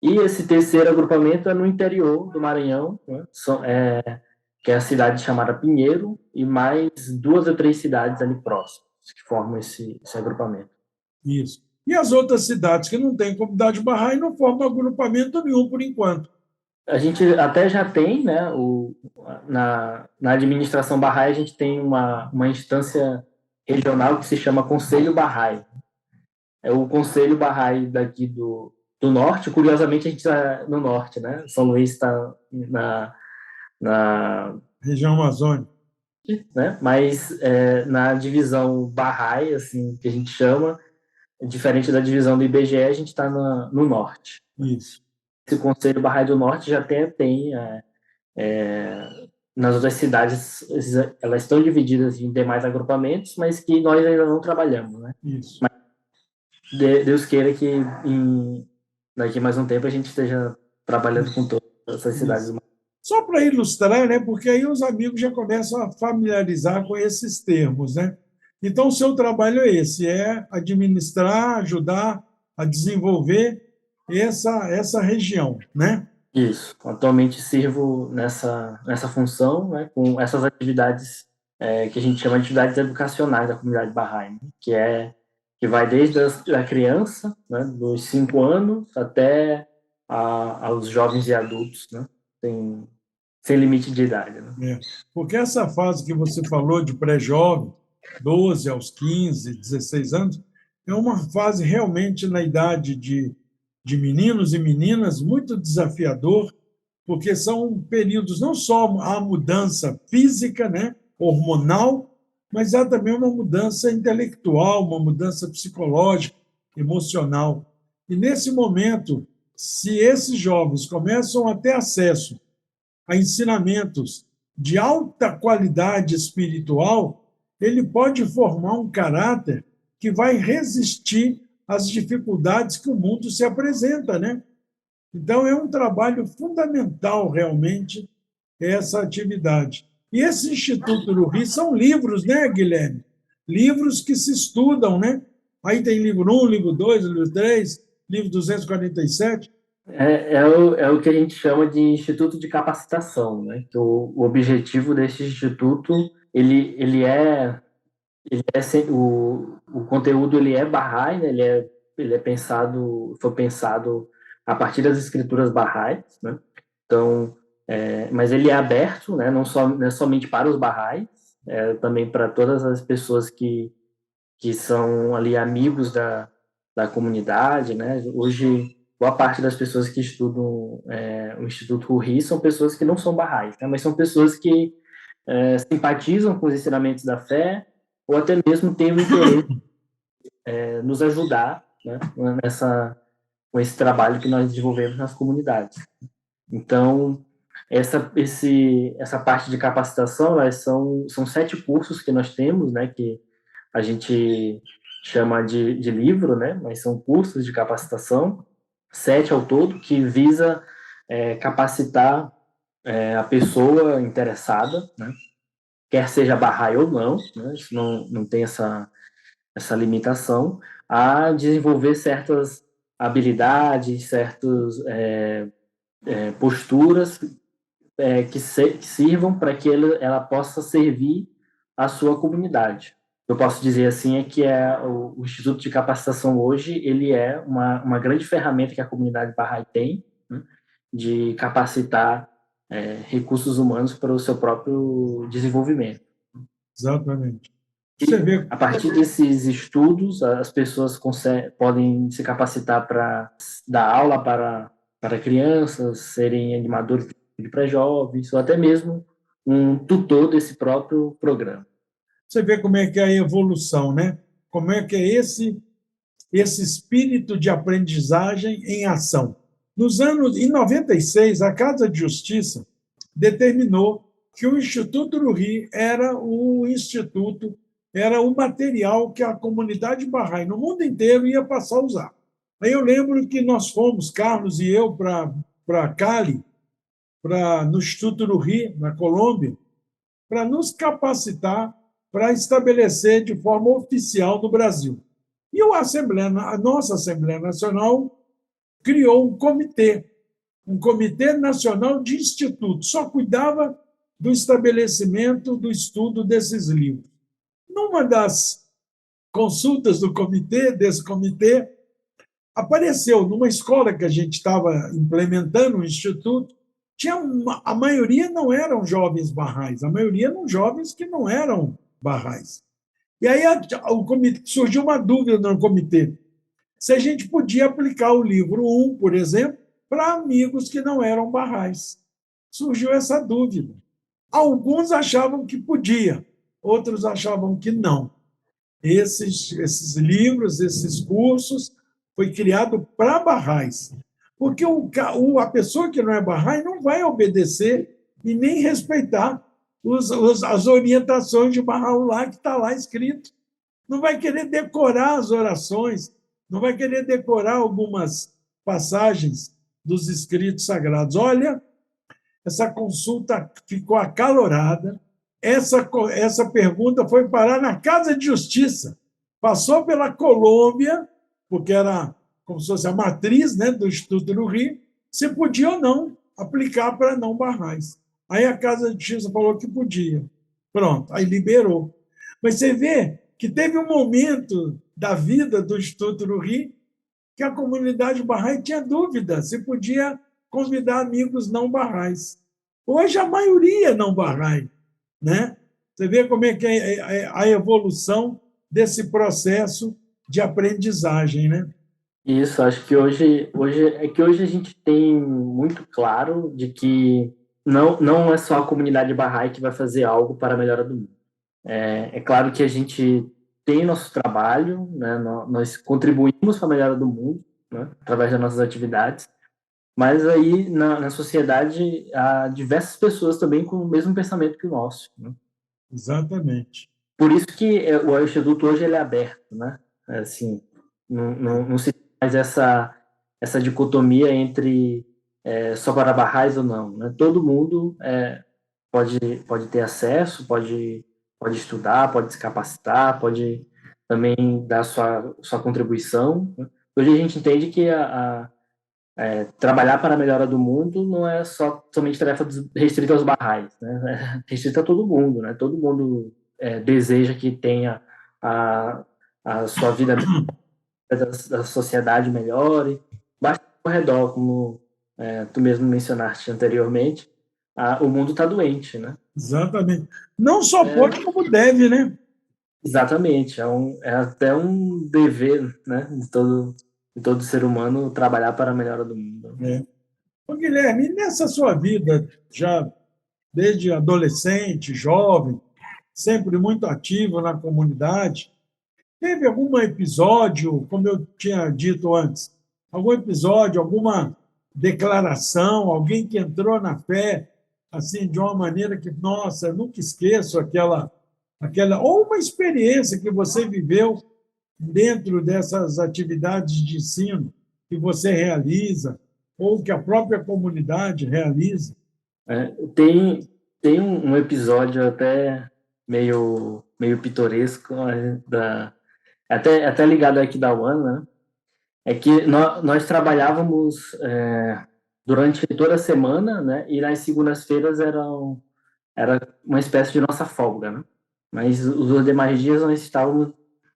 E esse terceiro agrupamento é no interior do Maranhão, né? Que é a cidade chamada Pinheiro, e mais 2 ou 3 cidades ali próximas, que formam esse agrupamento. Isso. E as outras cidades que não têm comunidade barrai não formam agrupamento nenhum por enquanto. A gente até já tem, né, na administração barrai, a gente tem uma instância regional que se chama Conselho Barrai. É o Conselho Barrai daqui do norte. Curiosamente, a gente está no norte, né? São Luís está na região amazônica, né? Mas na divisão Barrai, assim, que a gente chama, diferente da divisão do IBGE, a gente está no norte. Isso. Esse Conselho Barrai do Norte já tem nas outras cidades, elas estão divididas em demais agrupamentos, mas que nós ainda não trabalhamos, né? Isso. Mas Deus queira que daqui a mais um tempo a gente esteja trabalhando com todas essas cidades. Isso. Só para ilustrar, né? Porque aí os amigos já começam a familiarizar com esses termos, né? Então, o seu trabalho é esse, é administrar, ajudar a desenvolver essa região, né? Isso. Atualmente sirvo nessa função, né, com essas atividades que a gente chama de atividades educacionais da comunidade Bahá'í, né, que vai desde a criança, né, dos 5 anos, até aos jovens e adultos, né, sem limite de idade. Né? Porque essa fase que você falou de pré-jovem, 12 aos 15, 16 anos, é uma fase realmente na idade de meninos e meninas muito desafiador, porque são períodos não só a mudança física, né, hormonal, mas há também uma mudança intelectual, uma mudança psicológica, emocional. E, nesse momento, se esses jovens começam a ter acesso a ensinamentos de alta qualidade espiritual, ele pode formar um caráter que vai resistir às dificuldades que o mundo se apresenta, né? Então, é um trabalho fundamental, realmente, essa atividade. E esse Instituto do Rio são livros, né, Guilherme? Livros que se estudam, né? Aí tem livro 1, livro 2, livro 3, livro 247. É o que a gente chama de Instituto de Capacitação, né? Que o objetivo desse instituto, o conteúdo ele é Bahá'í, né? Ele é pensado, foi pensado a partir das escrituras Bahá'í, né? Então, mas ele é aberto, né? Não é somente para os Bahá'í, também para todas as pessoas que são ali amigos da comunidade, né? Hoje, boa parte das pessoas que estudam o Instituto Ruhi são pessoas que não são Bahá'ís, né? Mas são pessoas que simpatizam com os ensinamentos da fé ou até mesmo têm o interesse nos ajudar, né? Com esse trabalho que nós desenvolvemos nas comunidades. Então, essa parte de capacitação, são 7 cursos que nós temos, né? Que a gente chama de livro, né? Mas são cursos de capacitação, 7 ao todo, que visa capacitar a pessoa interessada, né? Quer seja Bahá'í ou não, né? Isso não tem essa limitação, a desenvolver certas habilidades, certas posturas que sirvam para que ela possa servir a sua comunidade. Eu posso dizer assim que o Instituto de Capacitação hoje ele é uma grande ferramenta que a comunidade Bahá'í tem, né, de capacitar recursos humanos para o seu próprio desenvolvimento. Exatamente. Você vê. A partir desses estudos, as pessoas podem se capacitar para dar aula para crianças, serem animadores para jovens, ou até mesmo um tutor desse próprio programa. Você vê como é que é a evolução, né? Como é que é esse espírito de aprendizagem em ação. Em 96, a Casa de Justiça determinou que o Instituto do Rio era o material que a comunidade Bahá'í no mundo inteiro ia passar a usar. Aí eu lembro que nós fomos, Carlos e eu, para Cali, no Instituto do Rio, na Colômbia, para nos capacitar para estabelecer de forma oficial no Brasil. E a nossa Assembleia Nacional criou um Comitê Nacional de Institutos, só cuidava do estabelecimento do estudo desses livros. Numa das consultas desse comitê, apareceu numa escola que a gente estava implementando um instituto, a maioria não eram jovens Bahá'ís, a maioria eram jovens que não eram Bahá'ís. E aí surgiu uma dúvida no comitê, se a gente podia aplicar o livro 1, por exemplo, para amigos que não eram Bahá'ís. Surgiu essa dúvida. Alguns achavam que podia, outros achavam que não. Esses livros, esses cursos, foi criado para Bahá'ís. Porque a pessoa que não é Bahá'í não vai obedecer e nem respeitar as orientações de Bahá'u'lláh que está lá escrito. Não vai querer decorar as orações, não vai querer decorar algumas passagens dos escritos sagrados. Olha, essa consulta ficou acalorada, essa pergunta foi parar na Casa de Justiça, passou pela Colômbia, porque era como se fosse a matriz, né, do Instituto do Rio, se podia ou não aplicar para não Bahá'ís. Aí a Casa de Justiça falou que podia. Pronto, aí liberou. Mas você vê que teve um momento da vida do Instituto do Rio que a comunidade Bahá'í tinha dúvida se podia convidar amigos não Bahá'ís. Hoje a maioria não Bahá'í, né? Você vê como é que é a evolução desse processo de aprendizagem, né? Isso, acho que hoje a gente tem muito claro de que não é só a comunidade Bahá'í que vai fazer algo para a melhora do mundo. É claro que a gente tem nosso trabalho, né? Nós contribuímos para a melhora do mundo, né, através das nossas atividades, mas aí na sociedade há diversas pessoas também com o mesmo pensamento que o nosso, né? Exatamente. Por isso que o Instituto hoje ele é aberto, né? Assim, não se faz essa dicotomia entre só para barrais ou não, né? Todo mundo pode ter acesso, pode estudar, pode se capacitar, pode também dar sua contribuição, né? Hoje a gente entende que trabalhar para a melhora do mundo não é somente tarefa restrita aos barrais, né? É restrita a todo mundo, né? Todo mundo deseja que tenha a, a sua vida da sociedade melhore. Basta ao redor, como tu mesmo mencionaste anteriormente, o mundo está doente, né? Exatamente. Não só pode, como deve, né? Exatamente. É até um dever, né, de todo ser humano trabalhar para a melhora do mundo. É. Ô, Guilherme, e nessa sua vida, já desde adolescente, jovem, sempre muito ativo na comunidade, teve algum episódio, como eu tinha dito antes, algum episódio, alguma declaração, alguém que entrou na fé assim de uma maneira que, nossa, eu nunca esqueço ou uma experiência que você viveu dentro dessas atividades de ensino que você realiza ou que a própria comunidade realiza? Tem um episódio até meio pitoresco, até ligado aqui da UAN, né? É que nós trabalhávamos durante toda a semana, né? E nas segundas-feiras era uma espécie de nossa folga, né? Mas os demais dias nós estávamos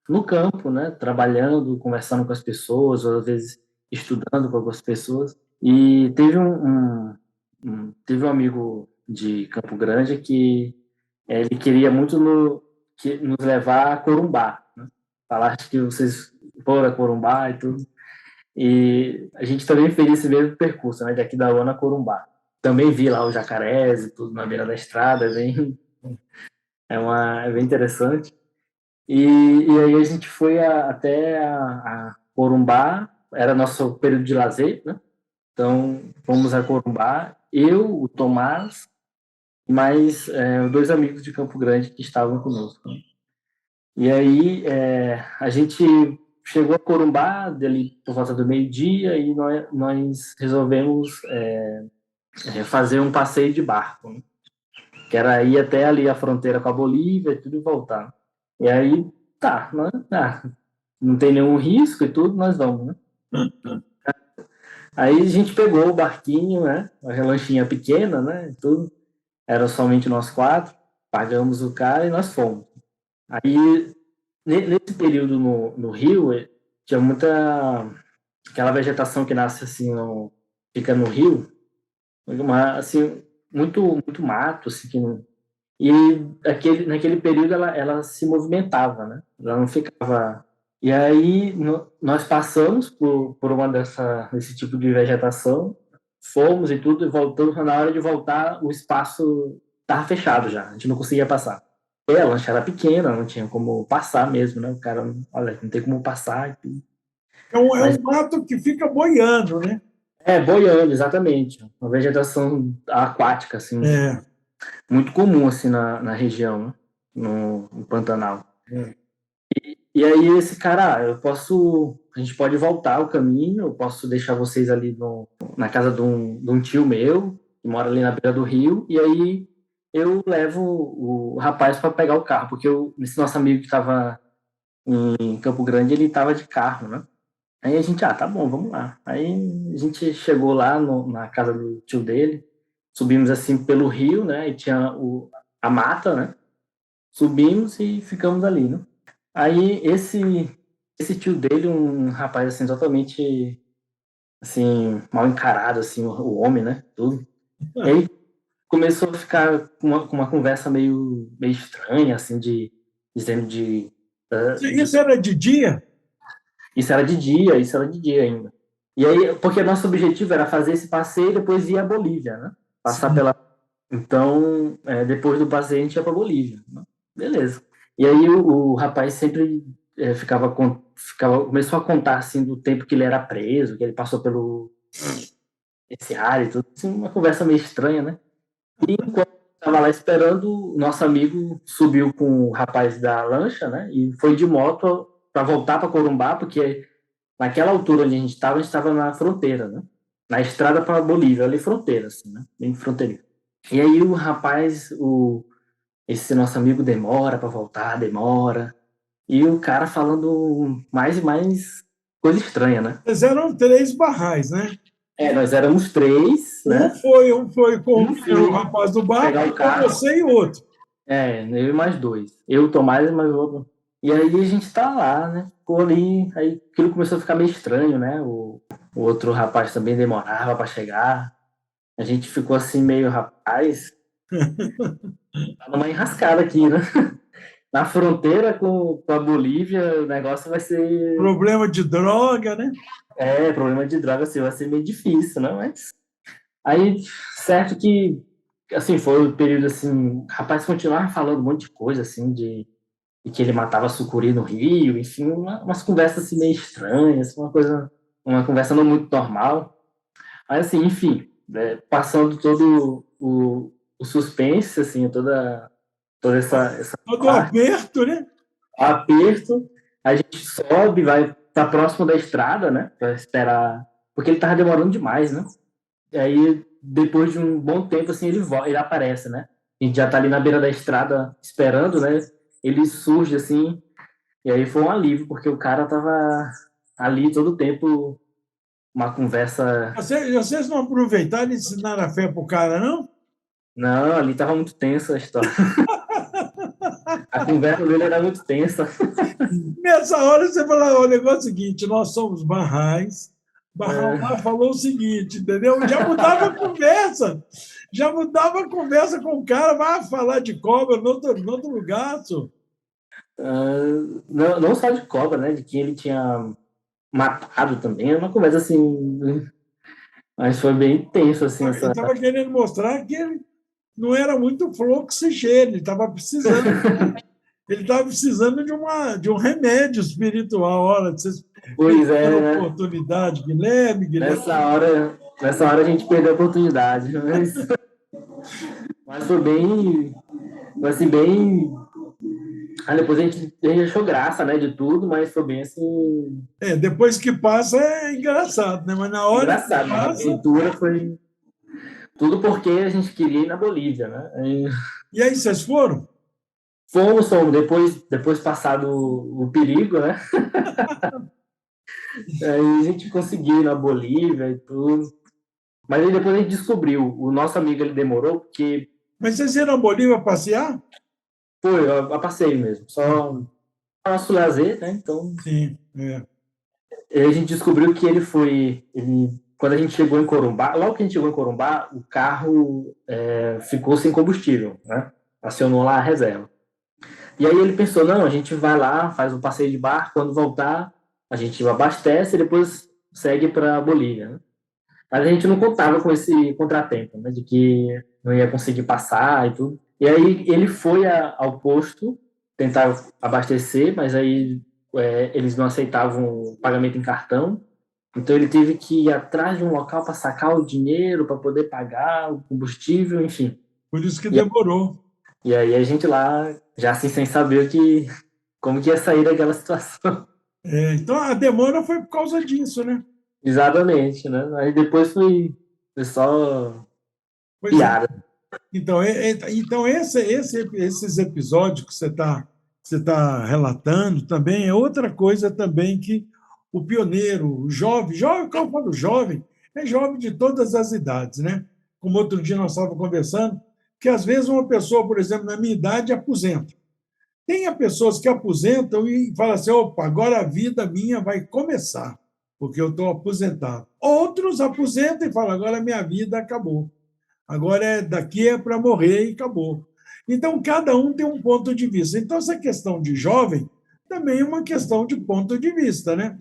no campo, né? Trabalhando, conversando com as pessoas, ou às vezes estudando com algumas pessoas. E teve um amigo de Campo Grande que ele queria muito nos levar a Corumbá, né? Falar que vocês foram a Corumbá e tudo. E a gente também fez esse mesmo percurso, né? Daqui da UAN a Corumbá. Também vi lá os jacarés e tudo na beira da estrada, é bem interessante. E aí a gente foi até a Corumbá, era nosso período de lazer, né? Então, fomos a Corumbá, eu, o Tomás, e mais dois amigos de Campo Grande que estavam conosco, né? E aí a gente chegou a Corumbá dali por volta do meio-dia e nós resolvemos fazer um passeio de barco, né? Que era ir até ali a fronteira com a Bolívia e tudo e voltar. E aí, não tem nenhum risco e tudo, nós vamos, né? Aí a gente pegou o barquinho, né? A relanchinha pequena, né? Tudo. Era somente nós quatro. Pagamos o cara e nós fomos. Aí, nesse período no Rio, tinha muita... Aquela vegetação que nasce assim, fica no rio. Assim, muito, muito mato, assim, e naquele período ela se movimentava, né? Ela não ficava. E aí nós passamos por desse tipo de vegetação, fomos e tudo, e voltamos. Na hora de voltar, o espaço estava fechado já, a gente não conseguia passar. E a lancha era pequena, não tinha como passar mesmo, né? O cara, olha, não tem como passar. Um mato que fica boiando, né? Boiando, exatamente. Uma vegetação aquática, assim. É. Muito comum assim na região, né? no Pantanal. É. E aí esse cara, a gente pode voltar o caminho, eu posso deixar vocês ali na casa de um tio meu, que mora ali na beira do rio, e aí eu levo o rapaz para pegar o carro, porque esse nosso amigo que estava em Campo Grande, ele estava de carro, né? Aí a gente, tá bom, vamos lá. Aí a gente chegou lá na casa do tio dele, subimos assim pelo rio, né? E tinha a mata, né? Subimos e ficamos ali, né? Aí esse tio dele, um rapaz assim totalmente assim mal encarado assim, o homem, né? Tudo. E aí começou a ficar com uma conversa meio estranha assim dizendo Isso era de dia? Isso era de dia ainda. E aí, porque nosso objetivo era fazer esse passeio e depois ir à Bolívia, né? Passar Sim. pela. Então, depois do passeio, a gente ia para Bolívia, né? Beleza. E aí, o rapaz sempre começou a contar assim do tempo que ele era preso, que ele passou pelo esse área e tudo, assim, uma conversa meio estranha, né? E enquanto estava lá esperando, o nosso amigo subiu com o rapaz da lancha, né? E foi de moto para voltar para Corumbá, porque naquela altura onde a gente estava na fronteira, né? Na estrada para Bolívia, ali fronteira, assim, né? Bem fronteira. E aí o rapaz, esse nosso amigo demora para voltar, demora. E o cara falando mais e mais coisa estranha, né? Eles eram 3 barrais, né? Nós éramos 3, né? Um foi com Um o foi rapaz do bar, pegar e o com carro. você e outro. Eu e mais 2. Eu, Tomás e mais outro. E aí a gente tá lá, né? Ficou ali, aí aquilo começou a ficar meio estranho, né? O outro rapaz também demorava para chegar. A gente ficou assim meio, rapaz, tá numa enrascada aqui, né? Na fronteira com a Bolívia, o negócio vai ser... Problema de droga, né? Problema de droga, assim, vai ser meio difícil, né? Mas aí, certo que, assim, foi um período, assim, o rapaz continuava falando um monte de coisa, assim, de que ele matava sucuri no rio, enfim, umas conversas, assim, meio estranhas, uma conversa não muito normal. Mas, assim, enfim, passando todo o suspense, assim, toda essa Todo parte, aperto, né? aperto, a gente sobe, vai para próximo da estrada, né, para esperar, porque ele tava demorando demais, né? E aí, depois de um bom tempo, assim, ele aparece, né? A gente já tá ali na beira da estrada esperando, né? Ele surge, assim, e aí foi um alívio, porque o cara tava ali todo o tempo, uma conversa... Vocês não aproveitaram e ensinaram a fé para o cara, não? Não, ali tava muito tensa a história. A conversa dele era muito tensa. Nessa hora você fala, o negócio é o seguinte, nós somos barrais, Barral É, lá falou o seguinte, entendeu? Já mudava a conversa, já mudava a conversa com o cara, vai falar de cobra no outro lugar, só. não, não só de cobra, né? De que ele tinha matado também. É uma conversa assim. Mas foi bem tenso, assim, Ele essa. estava querendo mostrar que ele não era muito fluoxigênio, ele estava precisando de um remédio espiritual. Olha, vocês Pois perderam a é, né? oportunidade, Guilherme. Nessa hora a gente perdeu a oportunidade. Mas foi bem. Foi assim, bem. Aí depois a gente achou graça, né? De tudo, mas foi bem assim. Depois que passa é engraçado, né? Mas na hora que Engraçado, né? A passa. aventura foi. Tudo porque a gente queria ir na Bolívia, né? E aí, vocês foram? Fomos, depois passado o perigo, né? Aí a gente conseguiu ir na Bolívia e tudo. Mas aí depois a gente descobriu. O nosso amigo ele demorou, porque Mas vocês iram a Bolívia passear? foi a passeio mesmo, Ah, só nosso lazer, né? Então, sim, é. a gente descobriu que quando a gente chegou em Corumbá, logo que a gente chegou em Corumbá, o carro ficou sem combustível, né? Acionou lá a reserva. E aí ele pensou, não, a gente vai lá, faz um passeio de barco, quando voltar, a gente abastece e depois segue para Bolívia, né? Mas a gente não contava com esse contratempo, né? De que não ia conseguir passar e tudo. E aí ele foi ao posto tentar abastecer, mas aí eles não aceitavam pagamento em cartão. Então ele teve que ir atrás de um local para sacar o dinheiro, para poder pagar o combustível, enfim. Por isso que E, demorou. e aí a gente lá, já assim, sem saber como que ia sair daquela situação. Então a demora foi por causa disso, né? Exatamente, né? Aí depois foi só Pois é. piada. Então esses episódios que você tá relatando também é outra coisa também que o pioneiro, o jovem, como eu falo jovem, é jovem de todas as idades, né? Como outro dia nós estávamos conversando, que às vezes uma pessoa, por exemplo, na minha idade, aposenta. Tem pessoas que aposentam e falam assim: opa, agora a vida minha vai começar, porque eu estou aposentado. Outros aposentam e falam: agora a minha vida acabou. Agora daqui é para morrer e acabou. Então, cada um tem um ponto de vista. Então, essa questão de jovem também é uma questão de ponto de vista, né?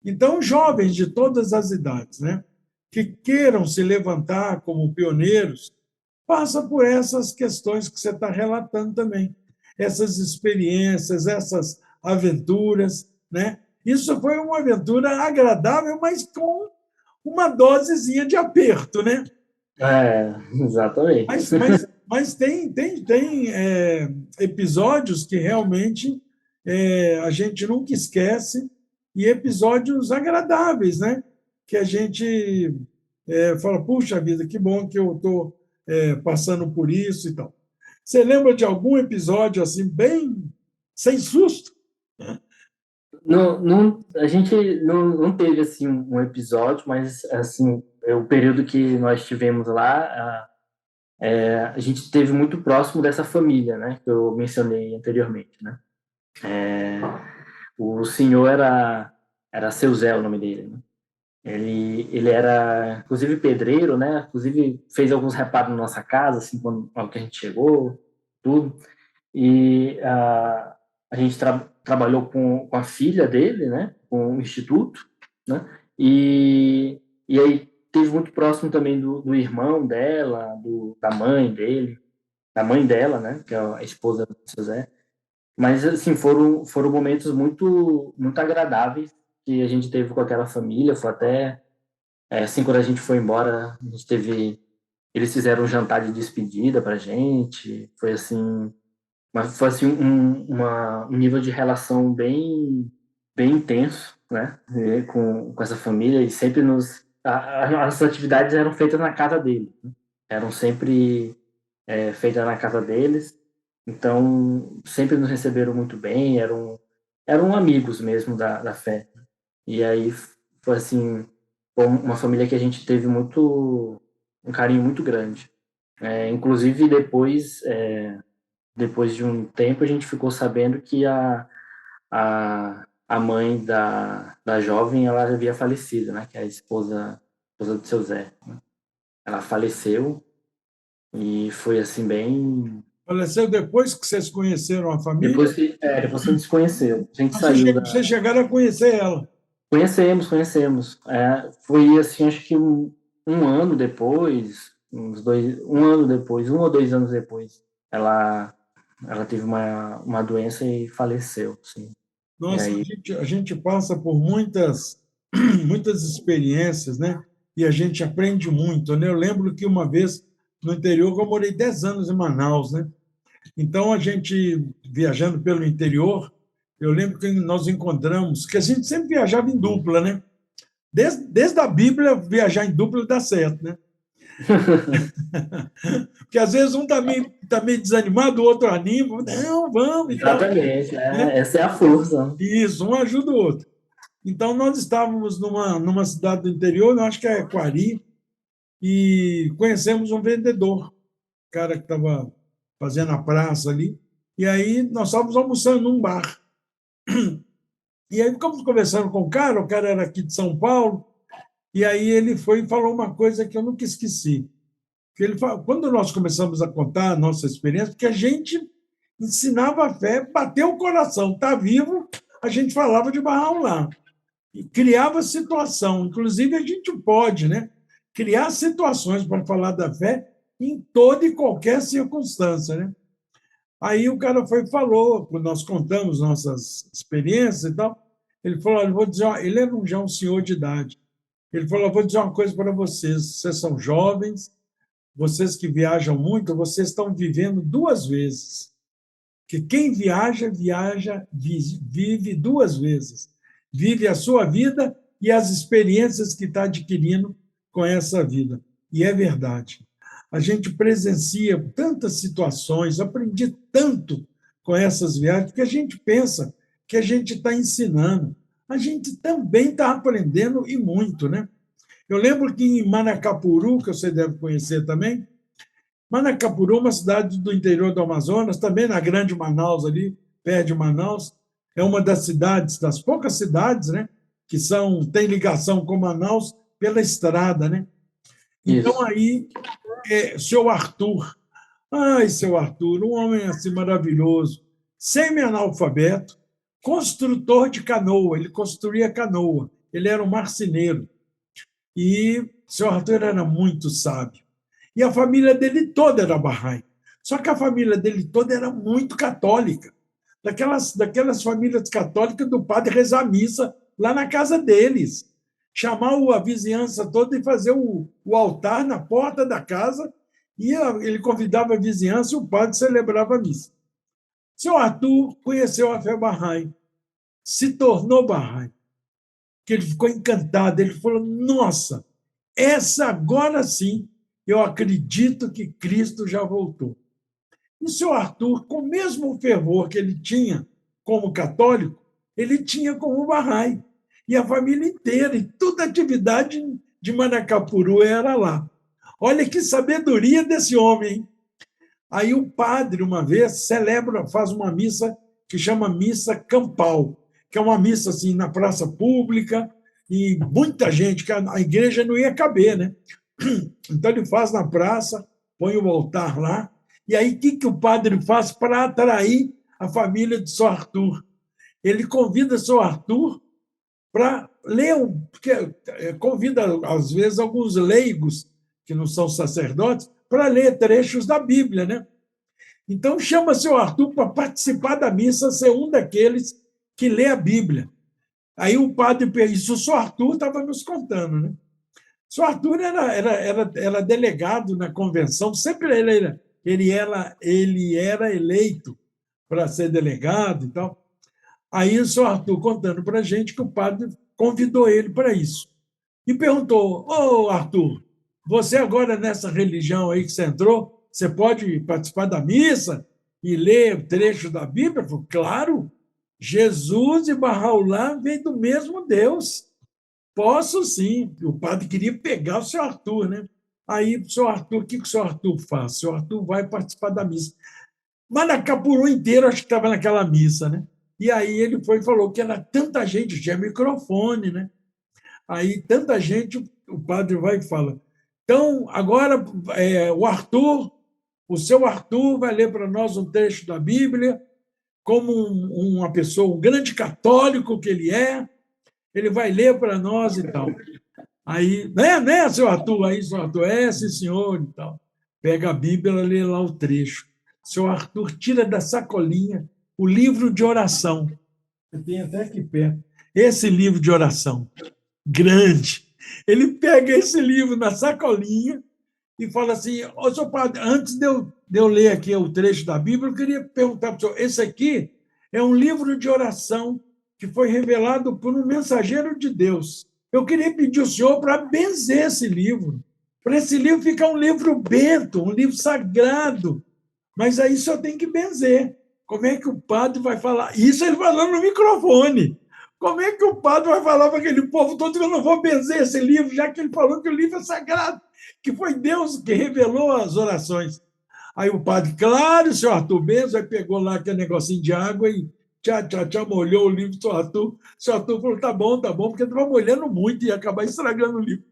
Então, jovens de todas as idades, né, que queiram se levantar como pioneiros, passa por essas questões que você está relatando também, essas experiências, essas aventuras, né? Isso foi uma aventura agradável, mas com uma dosezinha de aperto, né? Exatamente. Mas tem episódios que realmente a gente nunca esquece e episódios agradáveis, né? Que a gente fala, puxa vida, que bom que eu estou passando por isso e tal. Você lembra de algum episódio assim, bem sem susto? Não, não, a gente não teve assim um episódio, mas assim o período que nós tivemos lá, a gente teve muito próximo dessa família, né, que eu mencionei anteriormente, né. O senhor era seu Zé, o nome dele, né? Ele era, inclusive, pedreiro, né? Inclusive, fez alguns reparos na nossa casa, assim, quando que a gente chegou, tudo. E a gente trabalhou com a filha dele, né? Com o instituto, né? E aí teve muito próximo também do irmão dela, da mãe dele, da mãe dela, né? Que é a esposa do seu Zé. Mas, assim, foram momentos muito, muito agradáveis que a gente teve com aquela família. Foi até, assim, quando a gente foi embora, a gente teve... Eles fizeram um jantar de despedida pra gente. Foi, assim... Mas foi, assim, um nível de relação bem, bem intenso, né? Com essa família. E sempre as atividades eram feitas na casa dele, né? Eram sempre feitas na casa deles. Então, sempre nos receberam muito bem, eram amigos mesmo da fé. E aí foi assim, foi uma família que a gente teve um carinho muito grande. Inclusive, depois de um tempo, a gente ficou sabendo que a mãe da jovem, ela havia falecido, né? Que é a esposa do seu Zé, né? Ela faleceu e foi assim bem... Faleceu depois que vocês conheceram a família? Depois que a gente se conheceu, a gente Então, saiu vocês chegaram a conhecer ela? Conhecemos. Foi assim, acho que um ano depois, um ano depois, 1 ou 2 anos depois, ela teve uma doença e faleceu, sim. E Nossa, aí, a gente passa por muitas, muitas experiências, né? E a gente aprende muito, né? Eu lembro que uma vez no interior, eu morei 10 anos em Manaus, né? Então, a gente, viajando pelo interior, eu lembro que nós encontramos, que a gente sempre viajava em dupla, né? Desde a Bíblia, viajar em dupla dá certo, né? Porque às vezes um tá meio desanimado, o outro anima, não, vamos e tal, exatamente, né? essa é a força. Isso, um ajuda o outro. Então, nós estávamos numa cidade do interior, eu acho que é Quari, e conhecemos um vendedor, cara que estava fazendo a praça ali, e aí nós estávamos almoçando num bar. E aí ficamos conversando com o cara era aqui de São Paulo, e aí ele foi e falou uma coisa que eu nunca esqueci. Que ele falou, quando nós começamos a contar a nossa experiência, porque a gente ensinava a fé, bateu o coração, está vivo, a gente falava de Barral lá. E criava situação. Inclusive, a gente pode, né, criar situações para falar da fé em toda e qualquer circunstância. Né? Aí o cara foi e falou, quando nós contamos nossas experiências e tal, ele falou: olha, vou dizer, ele era já um senhor de idade. Ele falou: vou dizer uma coisa para vocês, vocês são jovens, vocês que viajam muito, vocês estão vivendo duas vezes. Que quem viaja, vive duas vezes. Vive a sua vida e as experiências que está adquirindo com essa vida. E é verdade. A gente presencia tantas situações, aprendi tanto com essas viagens, que a gente pensa que a gente está ensinando. A gente também está aprendendo e muito, né? Eu lembro que em Manacapuru, que você deve conhecer também, Manacapuru é uma cidade do interior do Amazonas, também na Grande Manaus, ali, perto de Manaus. É uma das cidades, das poucas cidades, né, que têm ligação com Manaus pela estrada. Né? Então, Isso. aí, seu Arthur, ai, seu Arthur, um homem assim maravilhoso, semi-analfabeto, construtor de canoa, ele construía canoa, ele era um marceneiro. E seu Arthur era muito sábio. E a família dele toda era Bahá'í. Só que a família dele toda era muito católica. daquelas famílias católicas do padre rezar a missa lá na casa deles. Chamar a vizinhança toda e fazer o altar na porta da casa, e ele convidava a vizinhança e o padre celebrava a missa. Seu Arthur conheceu a fé Bahá'í, se tornou Bahá'í, que ele ficou encantado, ele falou, nossa, essa agora sim, eu acredito que Cristo já voltou. E o seu Arthur, com o mesmo fervor que ele tinha como católico, ele tinha como Bahá'í. E a família inteira, e toda a atividade de Manacapuru era lá. Olha que sabedoria desse homem, hein? Aí o padre, uma vez, faz uma missa que chama missa campal, que é uma missa assim, na praça pública, e muita gente, que a igreja não ia caber, né? Então ele faz na praça, põe o altar lá, e aí o que o padre faz para atrair a família de São Arthur? Ele convida São Arthur para ler, porque convida, às vezes, alguns leigos, que não são sacerdotes, para ler trechos da Bíblia, né? Então, chama seu Arthur para participar da missa, ser um daqueles que lê a Bíblia. Aí o padre, isso o senhor Arthur estava nos contando, né? O senhor Arthur era delegado na convenção, sempre ele era eleito para ser delegado e tal. Aí o senhor Arthur contando para a gente que o padre convidou ele para isso. E perguntou, ô Arthur, você agora nessa religião aí que você entrou, você pode participar da missa e ler trechos da Bíblia? Ele falou, claro, Jesus e Bahá'u'lláh vêm do mesmo Deus. Posso sim. O padre queria pegar o senhor Arthur, né? Aí, o senhor Arthur, o que o senhor Arthur faz? O senhor Arthur vai participar da missa. Manacapuru inteiro, acho que estava naquela missa, né? E aí ele foi e falou que era tanta gente, tinha microfone, né? Aí tanta gente, o padre vai e fala, então, agora o seu Arthur vai ler para nós um trecho da Bíblia, como uma pessoa, um grande católico que ele vai ler para nós e tal. Aí, né, seu Arthur? Aí, seu Arthur, sim, senhor, e tal. Pega a Bíblia, lê lá o trecho. Seu Arthur tira da sacolinha o livro de oração. Eu tenho até aqui perto. Esse livro de oração, grande. Ele pega esse livro na sacolinha e fala assim, ô, senhor padre, antes de eu ler aqui o trecho da Bíblia, eu queria perguntar para o senhor, esse aqui é um livro de oração que foi revelado por um mensageiro de Deus. Eu queria pedir ao senhor para benzer esse livro, para esse livro ficar um livro bento, um livro sagrado, mas aí só tem que benzer. Como é que o padre vai falar? Isso ele falando no microfone. Como é que o padre vai falar para aquele povo todo que eu não vou benzer esse livro, já que ele falou que o livro é sagrado, que foi Deus que revelou as orações? Aí o padre, claro, senhor Arthur, benzo, aí pegou lá aquele negocinho de água e molhou o livro do senhor Arthur. O senhor Arthur falou, tá bom, porque estava molhando muito e ia acabar estragando o livro.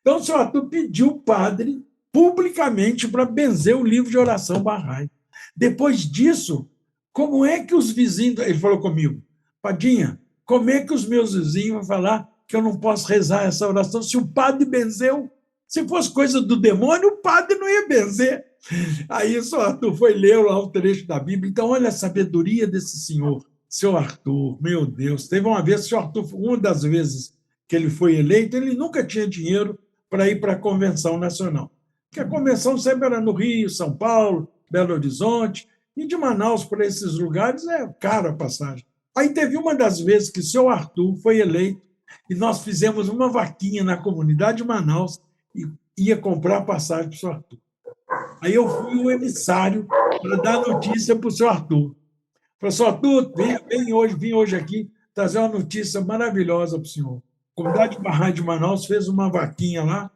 Então o senhor Arthur pediu o padre publicamente para benzer o livro de oração Bahá'í. Depois disso, como é que os vizinhos... Ele falou comigo, Padinha, como é que os meus vizinhos vão falar que eu não posso rezar essa oração se o padre benzeu? Se fosse coisa do demônio, o padre não ia benzer. Aí o senhor Arthur foi ler lá o trecho da Bíblia. Então, olha a sabedoria desse senhor, seu Arthur, meu Deus. Teve uma vez, o senhor Arthur, uma das vezes que ele foi eleito, ele nunca tinha dinheiro para ir para a Convenção Nacional. Porque a convenção sempre era no Rio, São Paulo, Belo Horizonte, e de Manaus para esses lugares é caro a passagem. Aí teve uma das vezes que o seu Arthur foi eleito e nós fizemos uma vaquinha na comunidade de Manaus e ia comprar passagem para o seu Arthur. Aí eu fui o emissário para dar notícia para o seu Arthur. Falei, senhor Arthur, vim hoje aqui trazer uma notícia maravilhosa para o senhor. A comunidade de Bahá'í de Manaus fez uma vaquinha lá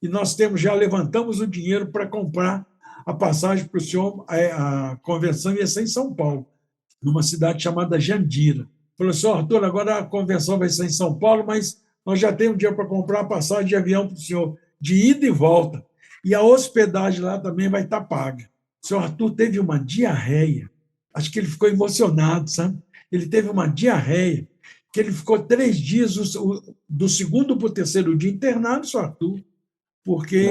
e nós já levantamos o dinheiro para comprar a passagem para o senhor. A convenção ia ser em São Paulo, numa cidade chamada Jandira. Falei, senhor Arthur, agora a convenção vai ser em São Paulo, mas nós já temos dinheiro para comprar a passagem de avião para o senhor, de ida e volta. E a hospedagem lá também vai estar paga. O senhor Arthur teve uma diarreia. Acho que ele ficou emocionado, sabe? Ele teve uma diarreia, que ele ficou 3 dias, do segundo para o terceiro dia, internado, senhor Arthur, porque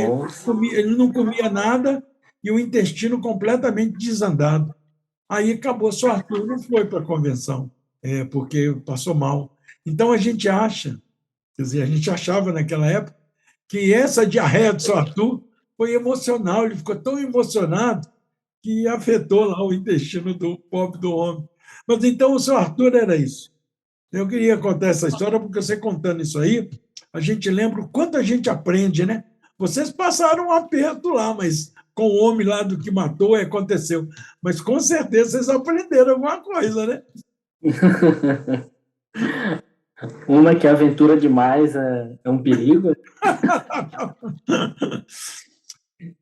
ele não comia nada e o intestino completamente desandado. Aí acabou, só Arthur não foi para a convenção, porque passou mal. Então a gente acha, quer dizer, a gente achava naquela época que essa diarreia do Sr. Arthur foi emocional, ele ficou tão emocionado que afetou lá o intestino do pobre do homem. Mas então o Sr. Arthur era isso. Eu queria contar essa história porque você contando isso aí, a gente lembra o quanto a gente aprende, né? Vocês passaram um aperto lá, mas com o homem lá do que matou, aconteceu. Mas com certeza vocês aprenderam alguma coisa, né? Uma que é aventura demais é um perigo,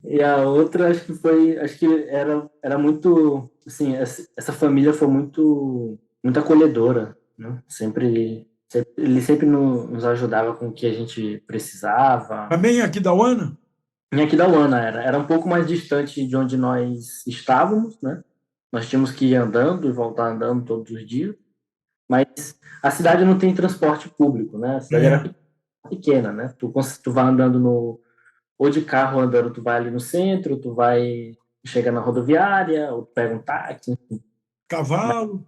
e a outra acho que era muito, assim, essa família foi muito acolhedora, né? Ele sempre nos ajudava com o que a gente precisava. Também aqui da UANA? Em Aquidauana era um pouco mais distante de onde nós estávamos, né? Nós tínhamos que ir andando e voltar andando todos os dias, mas a cidade não tem transporte público, né? A cidade era pequena, né? Tu vai andando ou de carro andando, tu vai ali no centro, tu vai chegar na rodoviária, ou tu pega um táxi. Cavalo.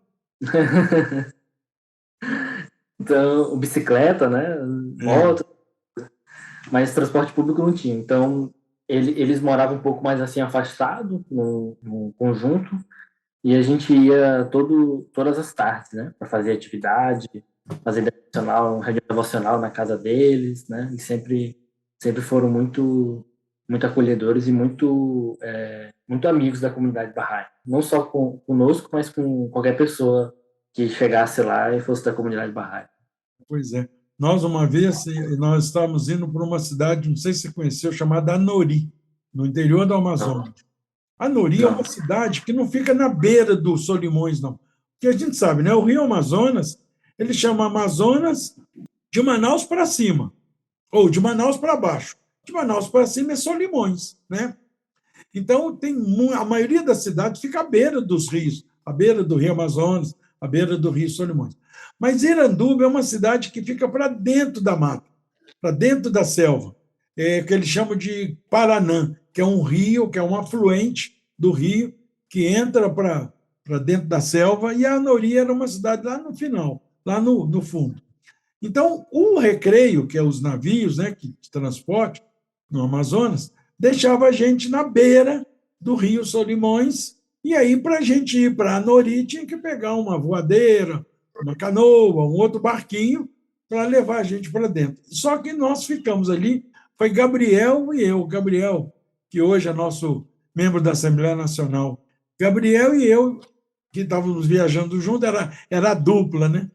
Então, bicicleta, né? Moto, mas transporte público não tinha. Então, eles moravam um pouco mais assim afastado no conjunto, e a gente ia todas as tardes, né, para fazer atividade, fazer reunião devocional na casa deles, né, e sempre foram muito acolhedores e muito amigos da comunidade Bahá'í, não só conosco, mas com qualquer pessoa que chegasse lá e fosse da comunidade Bahá'í. Pois é. Nós, uma vez, nós estávamos indo para uma cidade, não sei se você conheceu, chamada Anori, no interior do Amazonas. Anori é uma cidade que não fica na beira do Solimões, não. Porque a gente sabe, né? O Rio Amazonas, ele chama Amazonas de Manaus para cima, ou de Manaus para baixo. De Manaus para cima é Solimões, né? Então, a maioria das cidades fica à beira dos rios, à beira do Rio Amazonas, à beira do Rio Solimões. Mas Iranduba é uma cidade que fica para dentro da mata, para dentro da selva, que eles chamam de Paranã, que é um rio, que é um afluente do rio, que entra para dentro da selva, e a Anori era uma cidade lá no final, lá no fundo. Então, o Recreio, que é os navios, né, que transporte no Amazonas, deixava a gente na beira do Rio Solimões, e aí, para a gente ir para Anori, tinha que pegar uma voadeira, uma canoa, um outro barquinho, para levar a gente para dentro. Só que nós ficamos ali, foi Gabriel e eu, Gabriel, que hoje é nosso membro da Assembleia Nacional, Gabriel e eu, que estávamos viajando junto, era a dupla, né?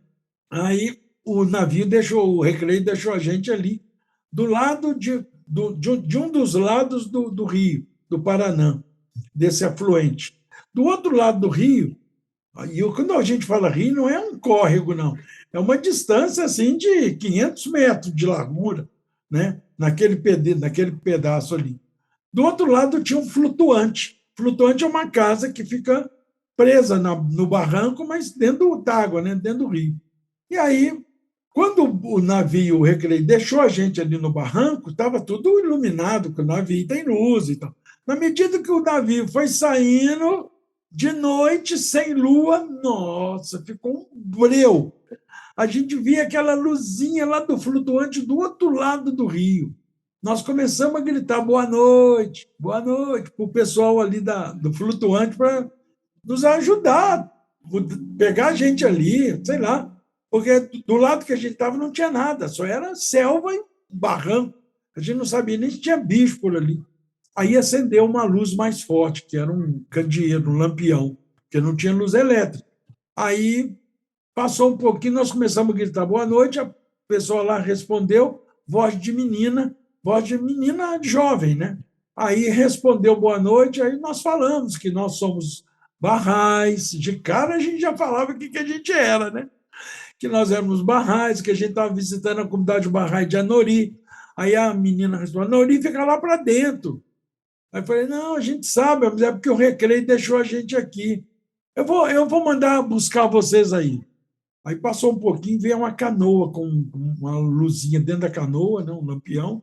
Aí o navio o Recreio deixou a gente ali, do lado de um dos lados do rio, do Paranã, desse afluente. Do outro lado do rio, e quando a gente fala rio, não é um córrego, não. É uma distância assim, de 500 metros de largura, né? naquele pedaço ali. Do outro lado tinha um flutuante. Flutuante é uma casa que fica presa no barranco, mas dentro da água, né? dentro do rio. E aí, quando o navio, o Recreio, deixou a gente ali no barranco, estava tudo iluminado, porque o navio tem luz e tal. Na medida que o navio foi saindo, de noite, sem lua, nossa, ficou um breu. A gente via aquela luzinha lá do flutuante do outro lado do rio. Nós começamos a gritar boa noite para o pessoal ali do flutuante para nos ajudar, pegar a gente ali, sei lá, porque do lado que a gente estava não tinha nada, só era selva e barranco. A gente não sabia nem se tinha bicho por ali. Aí acendeu uma luz mais forte, que era um candeeiro, um lampião, porque não tinha luz elétrica. Aí passou um pouquinho, nós começamos a gritar boa noite, a pessoa lá respondeu, voz de menina jovem, né? Aí respondeu boa noite, aí nós falamos que nós somos Barrais, de cara a gente já falava o que a gente era, né? Que nós éramos Barrais, que a gente estava visitando a comunidade Barrais de Anori. Aí a menina respondeu, Anori fica lá para dentro. Aí eu falei, não, a gente sabe, mas é porque o Recreio deixou a gente aqui. Eu vou mandar buscar vocês aí. Aí passou um pouquinho, veio uma canoa com uma luzinha dentro da canoa, né, um lampião.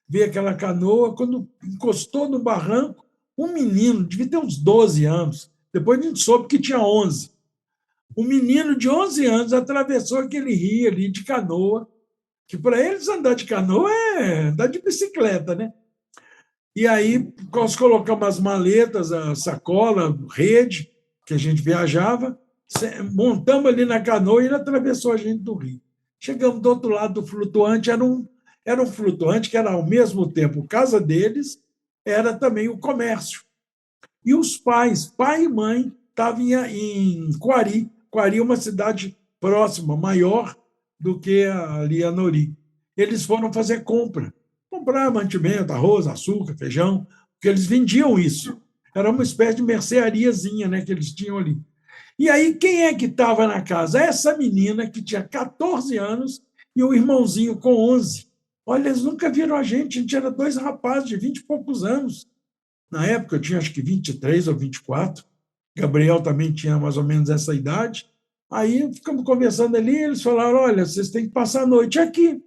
Veio aquela canoa, quando encostou no barranco, um menino, devia ter uns 12 anos, Depois a gente soube que tinha 11. Um menino de 11 anos atravessou aquele rio ali de canoa, que para eles andar de canoa é andar de bicicleta, né? E aí nós colocamos as maletas, a sacola, rede, que a gente viajava, montamos ali na canoa e ele atravessou a gente do rio. Chegamos do outro lado do flutuante, era um flutuante que era ao mesmo tempo casa deles, era também o comércio. E os pais, pai e mãe, estavam em Quari. Quari é uma cidade próxima, maior do que ali a Nori. Eles foram fazer comprar mantimento, arroz, açúcar, feijão, porque eles vendiam isso. Era uma espécie de merceariazinha, né, que eles tinham ali. E aí, quem é que estava na casa? Essa menina que tinha 14 anos e o irmãozinho com 11. Olha, eles nunca viram a gente era dois rapazes de 20 e poucos anos. Na época, eu tinha acho que 23 ou 24. Gabriel também tinha mais ou menos essa idade. Aí ficamos conversando ali, eles falaram: olha, vocês têm que passar a noite aqui.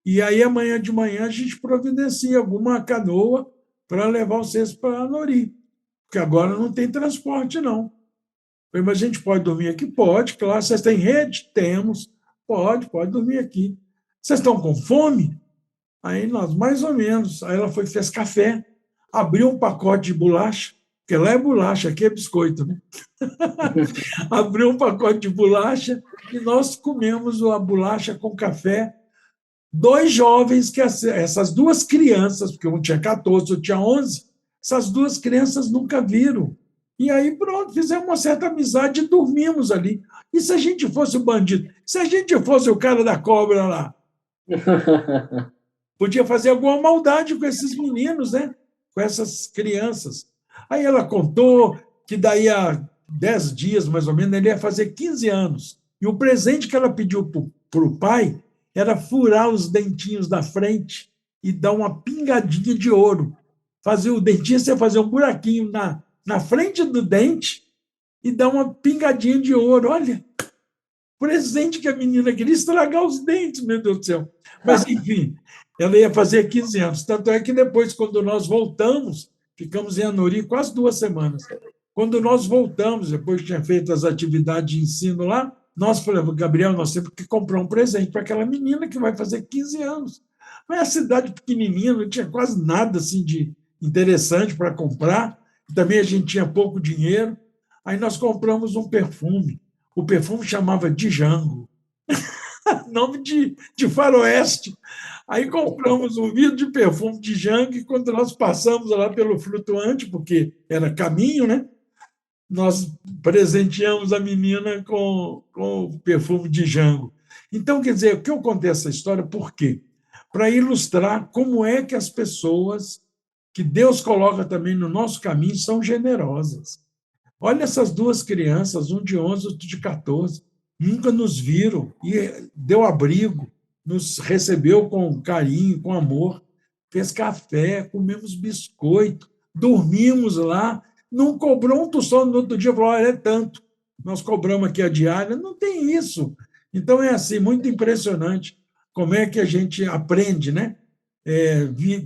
E aí, amanhã de manhã, a gente providencia alguma canoa para levar vocês para Nori, porque agora não tem transporte, não. Falei, mas a gente pode dormir aqui? Pode, claro. Vocês têm rede? Temos. Pode dormir aqui. Vocês estão com fome? Aí nós, mais ou menos. Aí ela foi, fez café, abriu um pacote de bolacha, porque lá é bolacha, aqui é biscoito, né? Abriu um pacote de bolacha e nós comemos a bolacha com café. Dois jovens, essas duas crianças, porque um tinha 14, outro tinha 11, essas duas crianças nunca viram. E aí, pronto, fizemos uma certa amizade e dormimos ali. E se a gente fosse o bandido? Se a gente fosse o cara da cobra lá? Podia fazer alguma maldade com esses meninos, né? Com essas crianças. Aí ela contou que daí a 10 dias, mais ou menos, ele ia fazer 15 anos. E o presente que ela pediu para o pai era furar os dentinhos da frente e dar uma pingadinha de ouro. Fazer o dentinho, você fazer um buraquinho na frente do dente e dar uma pingadinha de ouro. Olha, presente que a menina queria estragar os dentes, meu Deus do céu. Mas, enfim, ela ia fazer 15 anos. Tanto é que depois, quando nós voltamos, ficamos em Anori quase 2 semanas. Quando nós voltamos, depois que tinha feito as atividades de ensino lá, nós falamos: Gabriel, nós temos que comprar um presente para aquela menina que vai fazer 15 anos. Mas a cidade pequenininha, não tinha quase nada assim de interessante para comprar. Também a gente tinha pouco dinheiro. Aí nós compramos um perfume. O perfume chamava Django, nome de faroeste. Aí compramos um vidro de perfume de Django e quando nós passamos lá pelo flutuante, porque era caminho, né? Nós presenteamos a menina com o perfume de Django. Então, quer dizer, o que eu contei essa história, por quê? Para ilustrar como é que as pessoas que Deus coloca também no nosso caminho são generosas. Olha essas duas crianças, um de 11, outro de 14, nunca nos viram e deu abrigo, nos recebeu com carinho, com amor, fez café, comemos biscoito, dormimos lá, não cobrou um tostão no outro dia, falou: olha, é tanto, nós cobramos aqui a diária, não tem isso. Então é assim, muito impressionante como é que a gente aprende, né?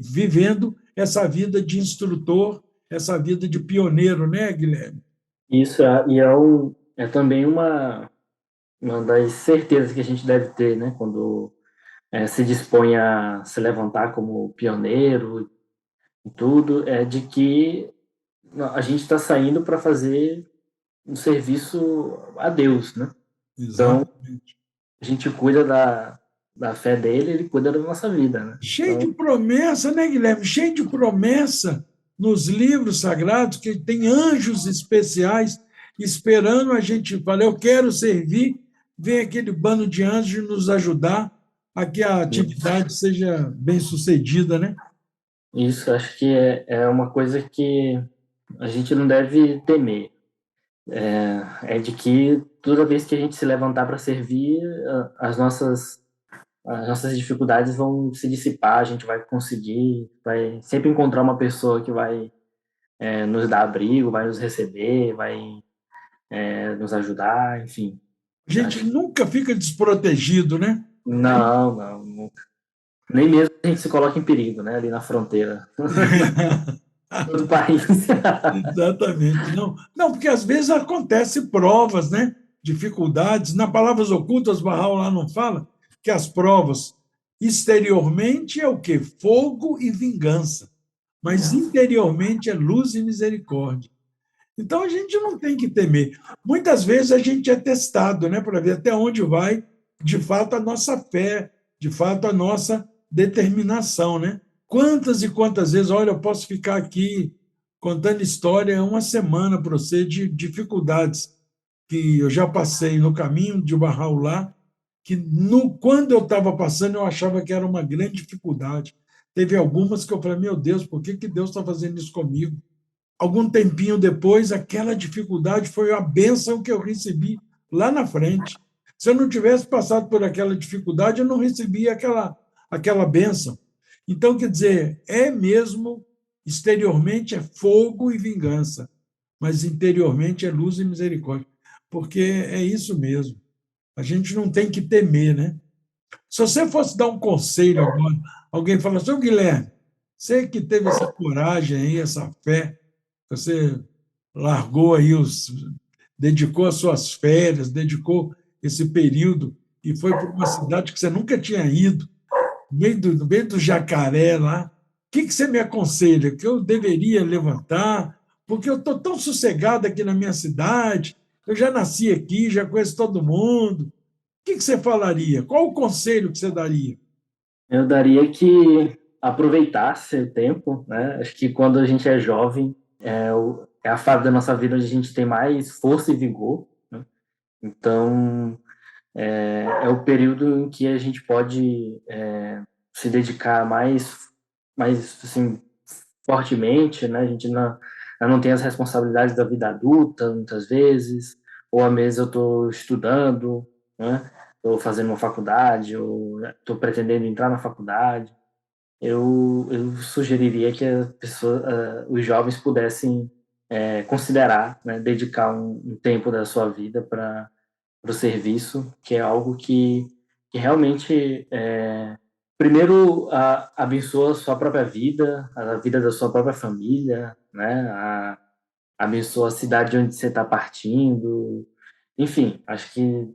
Vivendo essa vida de instrutor, essa vida de pioneiro, né, Guilherme? Isso é também uma das certezas que a gente deve ter, né, quando se dispõe a se levantar como pioneiro e tudo, é de que a gente está saindo para fazer um serviço a Deus, né? Então, Exatamente. a gente cuida da fé dele, ele cuida da nossa vida, né? Cheio de promessa, né, Guilherme? Cheio de promessa nos livros sagrados, que tem anjos especiais esperando a gente falar: eu quero servir. Vem aquele bando de anjos nos ajudar a que a atividade seja bem sucedida, né? Isso, acho que é uma coisa que a gente não deve temer. É de que toda vez que a gente se levantar para servir, as nossas dificuldades vão se dissipar, a gente vai conseguir, vai sempre encontrar uma pessoa que vai nos dar abrigo, vai nos receber, vai nos ajudar, enfim. A gente nunca fica desprotegido, né? Não, nunca. Nem mesmo a gente se coloca em perigo, né, ali na fronteira. do país. Exatamente. Não, não, porque às vezes acontecem provas, né? Dificuldades. Na Palavras Ocultas, Barral lá não fala que as provas exteriormente é o quê? Fogo e vingança. Mas interiormente é luz e misericórdia. Então a gente não tem que temer. Muitas vezes a gente é testado, né, para ver até onde vai, de fato, a nossa fé, de fato, a nossa determinação, né? Quantas e quantas vezes, olha, eu posso ficar aqui contando história uma semana para você de dificuldades que eu já passei no caminho de Barraulá, que quando eu estava passando eu achava que era uma grande dificuldade. Teve algumas que eu falei, meu Deus, por que Deus está fazendo isso comigo? Algum tempinho depois, aquela dificuldade foi a bênção que eu recebi lá na frente. Se eu não tivesse passado por aquela dificuldade, eu não recebia aquela bênção. Então, quer dizer, é mesmo, exteriormente é fogo e vingança, mas interiormente é luz e misericórdia, porque é isso mesmo. A gente não tem que temer, né? Se você fosse dar um conselho agora, alguém fala assim, Guilherme, você que teve essa coragem aí, essa fé, você largou aí dedicou as suas férias, dedicou esse período e foi para uma cidade que você nunca tinha ido, no meio do Jacaré lá. O que você me aconselha? Que eu deveria levantar? Porque eu estou tão sossegado aqui na minha cidade, eu já nasci aqui, já conheço todo mundo. O que você falaria? Qual o conselho que você daria? Eu daria que aproveitasse o tempo, né? Acho que quando a gente é jovem, é a fase da nossa vida onde a gente tem mais força e vigor, né? Então, é o período em que a gente pode se dedicar mais assim, fortemente, né? A gente não tem as responsabilidades da vida adulta, muitas vezes, ou às vezes eu estou estudando, né? Estou fazendo uma faculdade, ou estou pretendendo entrar na faculdade. Eu sugeriria que os jovens pudessem considerar, né, dedicar um tempo da sua vida para o serviço, que é algo que realmente, primeiro, abençoa a sua própria vida, a vida da sua própria família, né, abençoa a cidade onde você está partindo. Enfim, acho que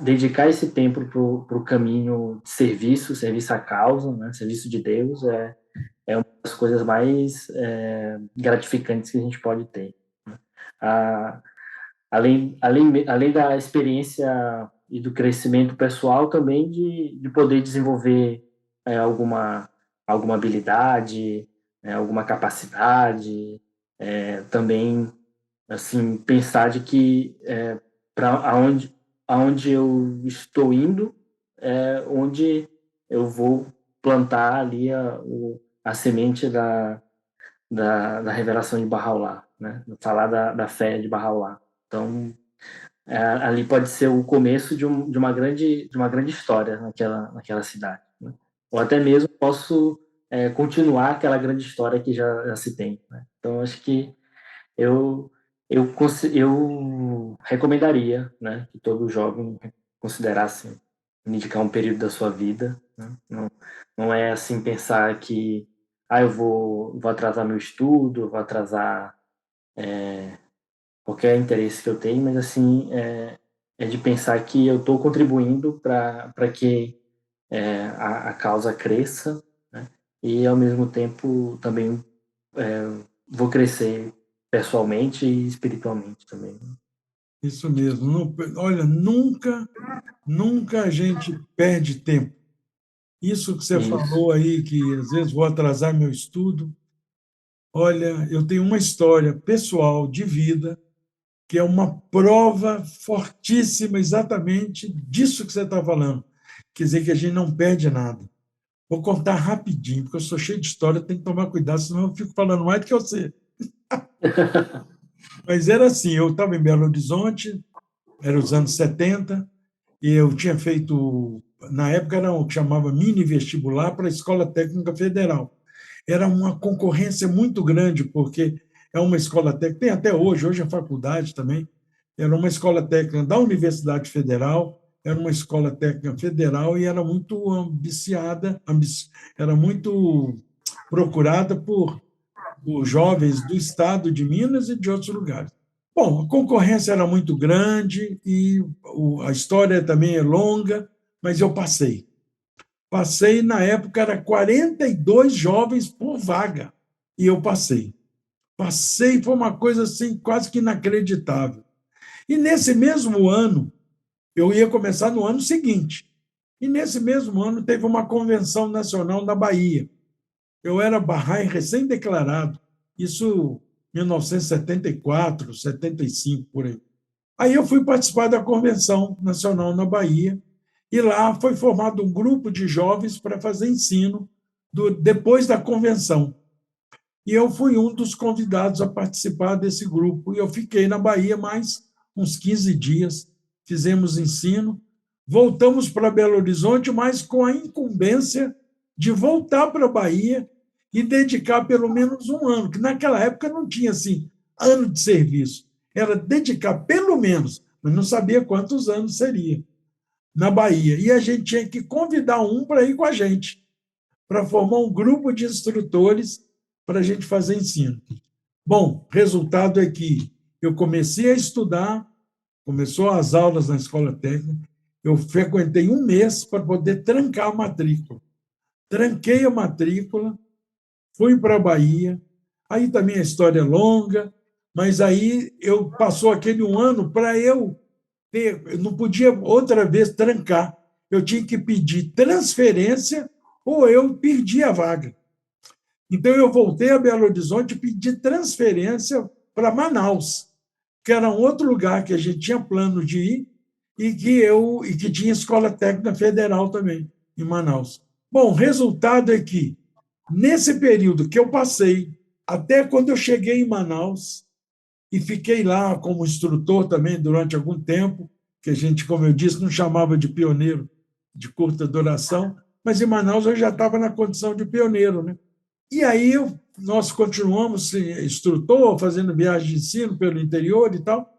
dedicar esse tempo para o caminho de serviço à causa, né, serviço de Deus, é uma das coisas mais gratificantes que a gente pode ter. A, além da experiência e do crescimento pessoal, também de poder desenvolver alguma habilidade, alguma capacidade, também assim pensar de que para aonde eu estou indo é onde eu vou plantar ali a semente da revelação de Bahá'u'lláh, né? Falar da fé de Bahá'u'lláh. Então, ali pode ser o começo de uma grande história naquela cidade, né? Ou até mesmo posso continuar aquela grande história que já se tem, né? Então, acho que eu, eu recomendaria, né, que todo jovem considerasse dedicar um período da sua vida, né? Não é assim pensar que eu vou atrasar meu estudo, vou atrasar qualquer interesse que eu tenho, mas assim é de pensar que eu estou contribuindo para que a causa cresça, né? E ao mesmo tempo também vou crescer pessoalmente e espiritualmente também. Isso mesmo. Olha, nunca a gente perde tempo. Isso que você Isso. falou aí, que às vezes vou atrasar meu estudo. Olha, eu tenho uma história pessoal de vida que é uma prova fortíssima exatamente disso que você está falando. Quer dizer que a gente não perde nada. Vou contar rapidinho, porque eu sou cheio de história, tenho que tomar cuidado, senão eu fico falando mais do que você. Mas era assim, eu estava em Belo Horizonte, era os anos 70, e eu tinha feito, na época era o que chamava mini vestibular para a Escola Técnica Federal. Era uma concorrência muito grande, porque é uma escola técnica, tem até hoje é faculdade também, era uma escola técnica da Universidade Federal, era uma escola técnica federal e era muito ambiciada, era muito procurada por os jovens do estado de Minas e de outros lugares. Bom, a concorrência era muito grande e a história também é longa, mas eu passei. Passei, na época, era 42 jovens por vaga, e eu passei. Passei, foi uma coisa assim, quase que inacreditável. E nesse mesmo ano, eu ia começar no ano seguinte. E nesse mesmo ano teve uma convenção nacional na Bahia. Eu era Bahá'í recém-declarado, isso em 1974, 75, por aí. Aí eu fui participar da convenção nacional na Bahia, e lá foi formado um grupo de jovens para fazer ensino depois da convenção. E eu fui um dos convidados a participar desse grupo. E eu fiquei na Bahia mais uns 15 dias, fizemos ensino, voltamos para Belo Horizonte, mas com a incumbência de voltar para a Bahia e dedicar pelo menos um ano, que naquela época não tinha assim, ano de serviço. Era dedicar pelo menos, mas não sabia quantos anos seria, na Bahia. E a gente tinha que convidar um para ir com a gente, para formar um grupo de instrutores para a gente fazer ensino. Bom, resultado é que eu comecei a estudar, começou as aulas na escola técnica, eu frequentei um mês para poder trancar a matrícula. Tranquei a matrícula, fui para a Bahia, aí também a história é longa, mas aí eu passou aquele um ano para eu ter, eu não podia outra vez trancar, eu tinha que pedir transferência ou eu perdi a vaga. Então, eu voltei a Belo Horizonte e pedi transferência para Manaus, que era um outro lugar que a gente tinha plano de ir e que tinha escola técnica federal também, em Manaus. Bom, o resultado é que, nesse período que eu passei, até quando eu cheguei em Manaus, e fiquei lá como instrutor também durante algum tempo, que a gente, como eu disse, não chamava de pioneiro de curta duração, mas em Manaus eu já estava na condição de pioneiro, né? E aí nós continuamos instrutor, fazendo viagem de ensino pelo interior e tal,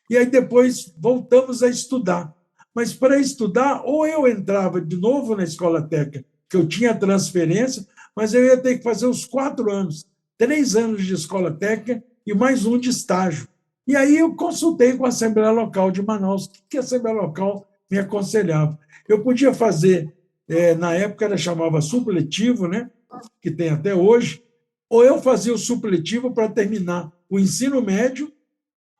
e aí depois voltamos a estudar. Mas para estudar, ou eu entrava de novo na escola técnica, que eu tinha transferência, mas eu ia ter que fazer os 4 anos, 3 anos de escola técnica e mais um de estágio. E aí eu consultei com a Assembleia Local de Manaus, o que a Assembleia Local me aconselhava. Eu podia fazer, na época ela chamava supletivo, né? Que tem até hoje, ou eu fazia o supletivo para terminar o ensino médio,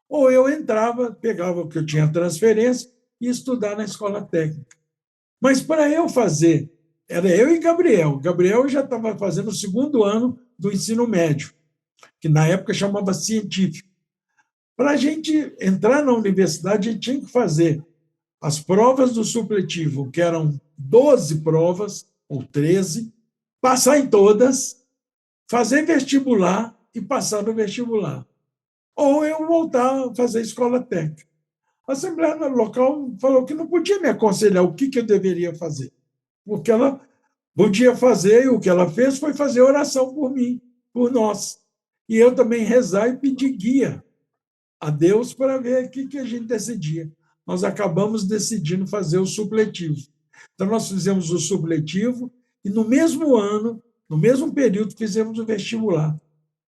ou eu entrava, pegava o que eu tinha transferência e estudar na escola técnica. Mas para eu fazer, era eu e Gabriel. Gabriel já estava fazendo o 2º ano do ensino médio, que na época chamava científico. Para a gente entrar na universidade, a gente tinha que fazer as provas do supletivo, que eram 12 provas, ou 13, passar em todas, fazer vestibular e passar no vestibular. Ou eu voltar a fazer escola técnica. A Assembleia Local falou que não podia me aconselhar o que eu deveria fazer, porque ela podia fazer, e o que ela fez foi fazer oração por mim, por nós. E eu também rezar e pedir guia a Deus para ver o que a gente decidia. Nós acabamos decidindo fazer o supletivo. Então, nós fizemos o supletivo e, no mesmo ano, no mesmo período, fizemos o vestibular.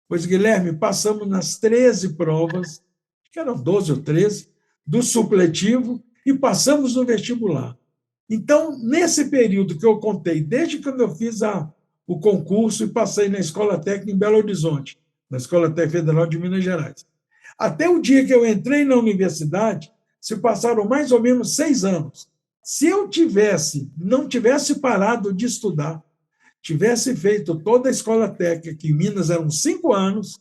Pois, Guilherme, passamos nas 13 provas, que eram 12 ou 13, do supletivo e passamos no vestibular. Então, nesse período que eu contei, desde quando eu fiz o concurso e passei na Escola Técnica em Belo Horizonte, na Escola Técnica Federal de Minas Gerais, até o dia que eu entrei na universidade, se passaram mais ou menos 6 anos. Se eu não tivesse parado de estudar, tivesse feito toda a escola técnica, que em Minas eram 5 anos,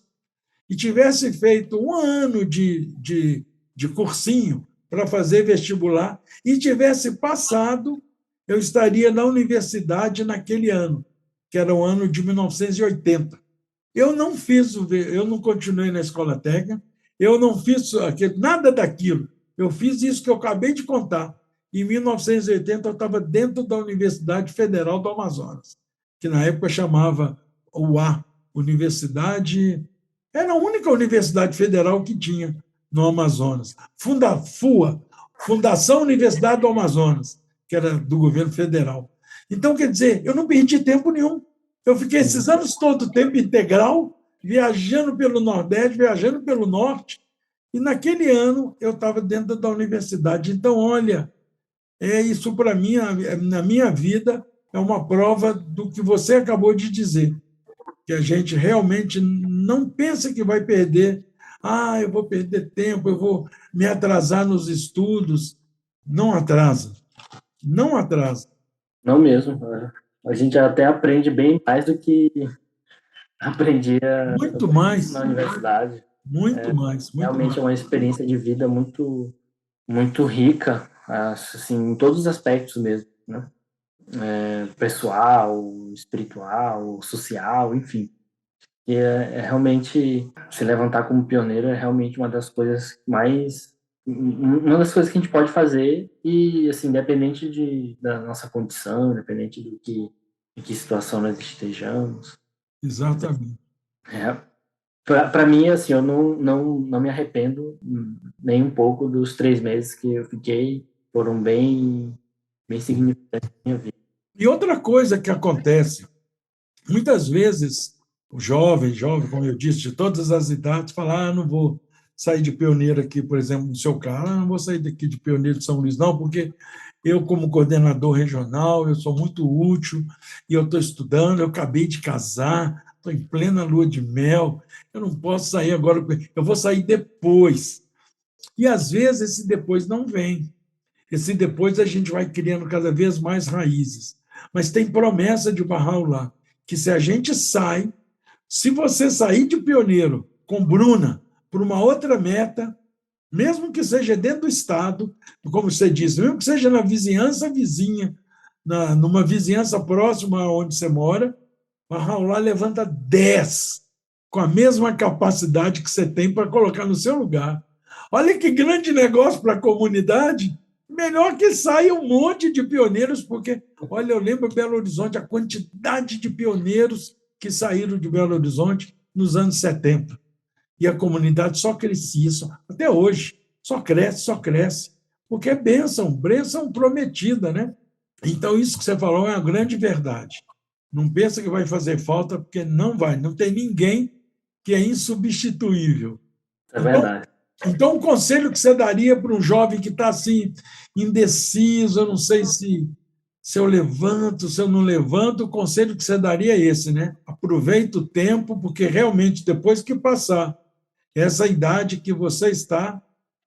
e tivesse feito 1 ano de cursinho para fazer vestibular, e tivesse passado, eu estaria na universidade naquele ano, que era o ano de 1980. Eu não continuei na escola técnica, eu não fiz nada daquilo. Eu fiz isso que eu acabei de contar. Em 1980, eu estava dentro da Universidade Federal do Amazonas, que na época chamava UA, Universidade... Era a única universidade federal que tinha no Amazonas. FUA, Fundação Universidade do Amazonas, que era do governo federal. Então, quer dizer, eu não perdi tempo nenhum. Eu fiquei esses anos todo, tempo integral, viajando pelo Nordeste, viajando pelo Norte, e naquele ano eu estava dentro da universidade. Então, olha, isso para mim, na minha vida, é uma prova do que você acabou de dizer, que a gente realmente não pensa que vai perder. Ah, eu vou perder tempo, eu vou me atrasar nos estudos. Não atrasa, não atrasa. Não mesmo. A gente até aprende bem mais do que aprendia Muito mais, na universidade. muito mais, muito Realmente mais. é uma experiência de vida muito, muito rica, assim, em todos os aspectos mesmo, né? Pessoal, espiritual, social, enfim. E realmente se levantar como pioneiro é realmente uma das coisas que a gente pode fazer e, assim, independente da nossa condição, independente de que situação nós estejamos. Exatamente. Para mim, assim, eu não me arrependo nem um pouco dos 3 meses que eu fiquei, foram bem significantes na minha vida. E outra coisa que acontece, muitas vezes o jovem, como eu disse, de todas as idades, fala: não vou sair de pioneiro aqui, por exemplo, no seu carro, não vou sair daqui de pioneiro de São Luís, não, porque eu, como coordenador regional, eu sou muito útil e eu estou estudando, eu acabei de casar, estou em plena lua de mel, eu não posso sair agora, eu vou sair depois. E, às vezes, esse depois não vem. Esse depois a gente vai criando cada vez mais raízes. Mas tem promessa de Barral lá, que se a gente sai, se você sair de pioneiro com Bruna para uma outra meta, mesmo que seja dentro do estado, como você disse, mesmo que seja na vizinhança vizinha, numa vizinhança próxima onde você mora, Barral lá levanta 10 com a mesma capacidade que você tem para colocar no seu lugar. Olha que grande negócio para a comunidade. Melhor que saia um monte de pioneiros, porque, olha, eu lembro Belo Horizonte, a quantidade de pioneiros que saíram de Belo Horizonte nos anos 70. E a comunidade só crescia, até hoje, só cresce, porque é bênção prometida, né? Então, isso que você falou é uma grande verdade. Não pensa que vai fazer falta, porque não vai, não tem ninguém que é insubstituível. É verdade. Então, o conselho que você daria para um jovem que está assim, indeciso, eu não sei se eu levanto, se eu não levanto, o conselho que você daria é esse, né? Aproveita o tempo, porque realmente, depois que passar essa idade que você está,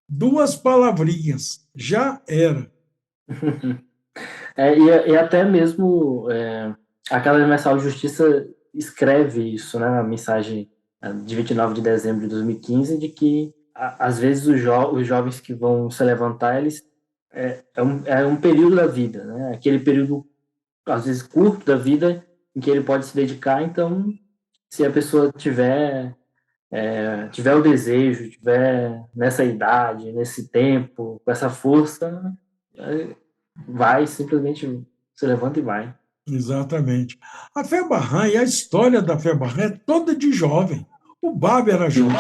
2 palavrinhas, já era. E até mesmo a Casa Universal de Justiça escreve isso, né, na mensagem de 29 de dezembro de 2015, de que, às vezes, os jovens que vão se levantar, eles é um período da vida, né, aquele período, às vezes, curto da vida, em que ele pode se dedicar. Então, se a pessoa tiver o desejo, tiver nessa idade, nesse tempo, com essa força, vai, simplesmente se levanta e vai. Exatamente. A Febarran, a história da Febarran é toda de jovem. O Bab era jovem,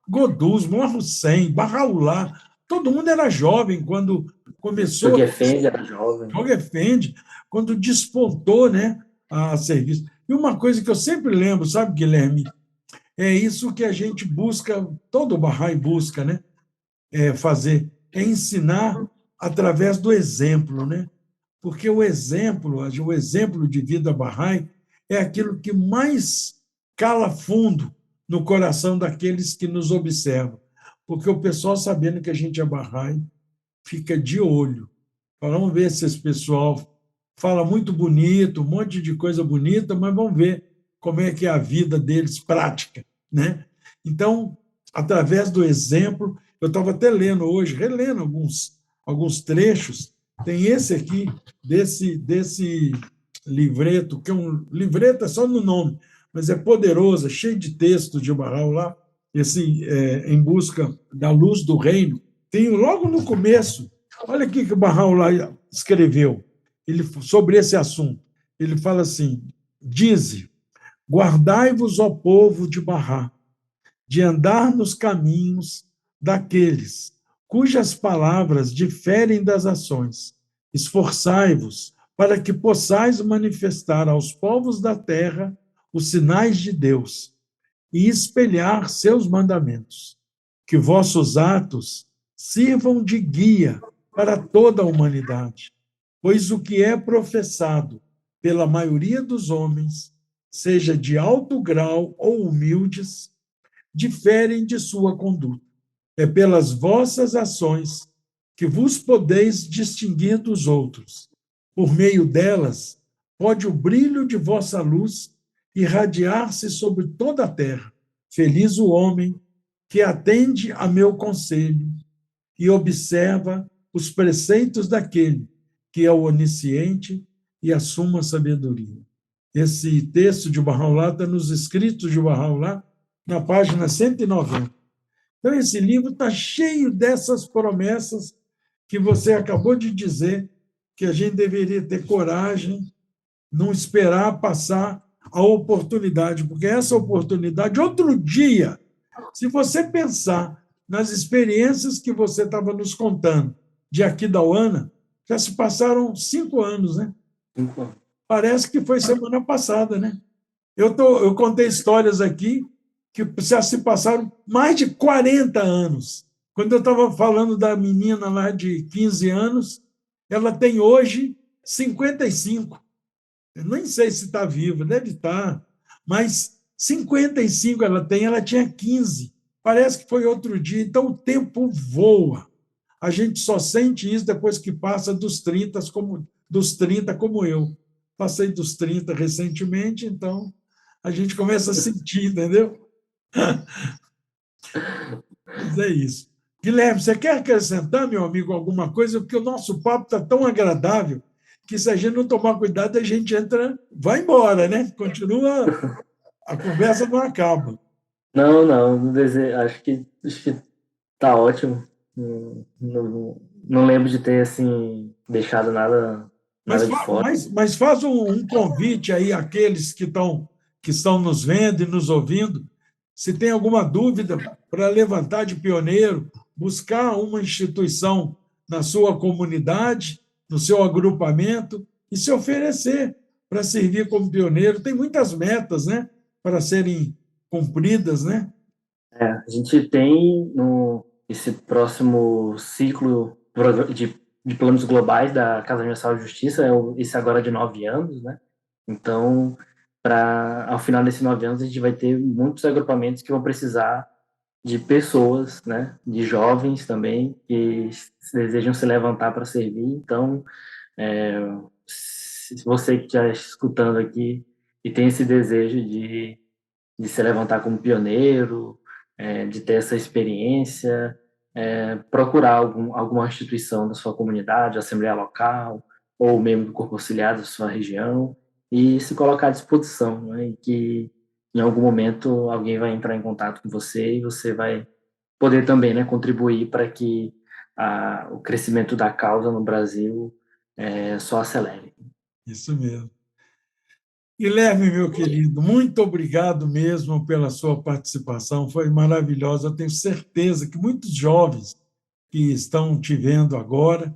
Goduz, Morrucem, Barraulá, todo mundo era jovem quando começou. Porque Fendi era jovem. Defende, quando despontou, né, a serviço. E uma coisa que eu sempre lembro, sabe, Guilherme, é isso que a gente busca, todo Bahá'í busca, né, fazer, é ensinar através do exemplo, né? Porque o exemplo de vida Bahá'í é aquilo que mais cala fundo no coração daqueles que nos observam. Porque o pessoal, sabendo que a gente é Bahá'í, fica de olho. Vamos ver se esse pessoal fala muito bonito, um monte de coisa bonita, mas vamos ver como é que é a vida deles prática, né? Então, através do exemplo, eu estava até lendo hoje, relendo alguns trechos, tem esse aqui, desse livreto, que é um livreto é só no nome, mas é poderoso, é cheio de texto de Barral lá, esse Em Busca da Luz do Reino. Tem logo no começo, olha aqui que o Barral lá escreveu sobre esse assunto. Ele fala assim: dize, guardai-vos, ó povo de Barra, de andar nos caminhos daqueles cujas palavras diferem das ações. Esforçai-vos para que possais manifestar aos povos da terra os sinais de Deus. e espelhar seus mandamentos. Que vossos atos sirvam de guia para toda a humanidade, pois o que é professado pela maioria dos homens, seja de alto grau ou humildes, diferem de sua conduta. É pelas vossas ações que vos podeis distinguir dos outros. Por meio delas, pode o brilho de vossa luz irradiar-se sobre toda a terra. Feliz o homem que atende a meu conselho e observa os preceitos daquele que é o onisciente e a suma sabedoria. Esse texto de Bahá'u'lláh está nos escritos de Bahá'u'lláh, na página 190. Então, esse livro está cheio dessas promessas que você acabou de dizer, que a gente deveria ter coragem, não esperar passar a oportunidade, porque essa oportunidade, outro dia, se você pensar nas experiências que você estava nos contando de Aquidauana, já se passaram 5 anos, né? 5 anos. Parece que foi semana passada, né? Eu contei histórias aqui que já se passaram mais de 40 anos. Quando eu estava falando da menina lá de 15 anos, ela tem hoje 55. Eu nem sei se está viva, deve estar, mas 55 ela tinha 15. Parece que foi outro dia, então o tempo voa. A gente só sente isso depois que passa dos 30, como eu. Passei dos 30 recentemente, então a gente começa a sentir, entendeu? Mas é isso. Guilherme, você quer acrescentar, meu amigo, alguma coisa? Porque o nosso papo está tão agradável que, se a gente não tomar cuidado, a gente entra, vai embora, né? Continua, a conversa não acaba. Não, não, acho que tá ótimo. Não lembro de ter assim deixado Mas, nada de fora. mas faz um convite aí àqueles que estão nos vendo e nos ouvindo. Se tem alguma dúvida, para levantar de pioneiro, buscar uma instituição na sua comunidade, no seu agrupamento, e se oferecer para servir como pioneiro. Tem muitas metas, né, para serem cumpridas, né? A gente tem esse próximo ciclo de planos globais da Casa Universal de Justiça, esse agora de 9 anos, né? Então, ao final desses 9 anos, a gente vai ter muitos agrupamentos que vão precisar de pessoas, né? De jovens também, que desejam se levantar para servir. Então, se você que está escutando aqui e tem esse desejo de se levantar como pioneiro, de ter essa experiência, procurar alguma instituição da sua comunidade, assembleia local, ou membro do corpo auxiliar da sua região, e se colocar à disposição, né? E que em algum momento alguém vai entrar em contato com você e você vai poder também, né, contribuir para que o crescimento da causa no Brasil só acelere. Isso mesmo. Guilherme, meu querido, muito obrigado mesmo pela sua participação, foi maravilhosa. Eu tenho certeza que muitos jovens que estão te vendo agora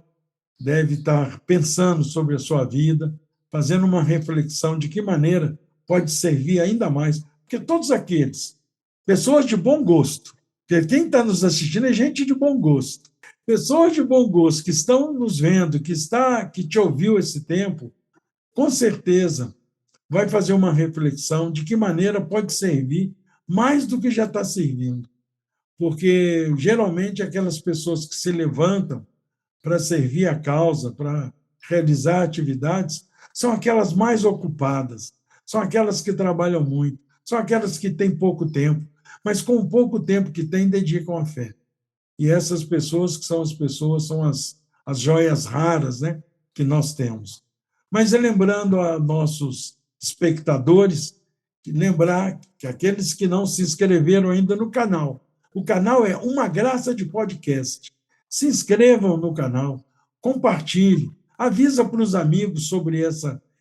devem estar pensando sobre a sua vida, fazendo uma reflexão de que maneira pode servir ainda mais, porque todos aqueles, pessoas de bom gosto, porque quem está nos assistindo é gente de bom gosto, pessoas de bom gosto que estão nos vendo, que te ouviu esse tempo, com certeza vai fazer uma reflexão de que maneira pode servir mais do que já está servindo. Porque, geralmente, aquelas pessoas que se levantam para servir a causa, para realizar atividades, são aquelas mais ocupadas, são aquelas que trabalham muito, são aquelas que têm pouco tempo, mas com o pouco tempo que têm, dedicam a fé. E essas pessoas que são as pessoas, são as joias raras, né, que nós temos. Mas lembrando a nossos espectadores, lembrar que aqueles que não se inscreveram ainda no canal, o canal é Uma Graça de Podcast. Se inscrevam no canal, compartilhem, avisa para os amigos sobre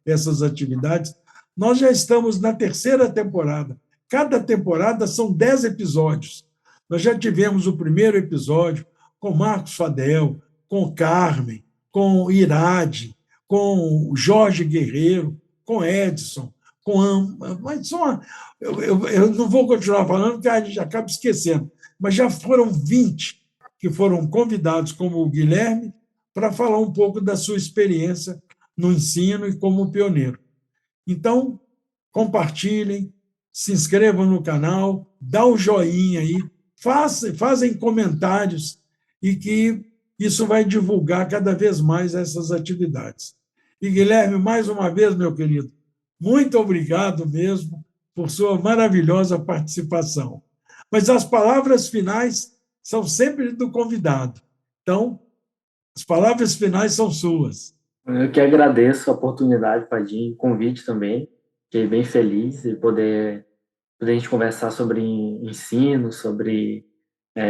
essas atividades. Nós já estamos na 3ª temporada. Cada temporada são 10 episódios. Nós já tivemos o primeiro episódio com Marcos Fadel, com Carmen, com Irade, com Jorge Guerreiro, com Edson, mas eu não vou continuar falando, porque a gente acaba esquecendo, mas já foram 20 que foram convidados, como o Guilherme, para falar um pouco da sua experiência no ensino e como pioneiro. Então, compartilhem, se inscrevam no canal, dá o joinha aí, fazem comentários e que isso vai divulgar cada vez mais essas atividades. E, Guilherme, mais uma vez, meu querido, muito obrigado mesmo por sua maravilhosa participação. Mas as palavras finais são sempre do convidado. Então, as palavras finais são suas. Eu que agradeço a oportunidade, Padim, o convite também. Fiquei bem feliz de poder a gente conversar sobre ensino, sobre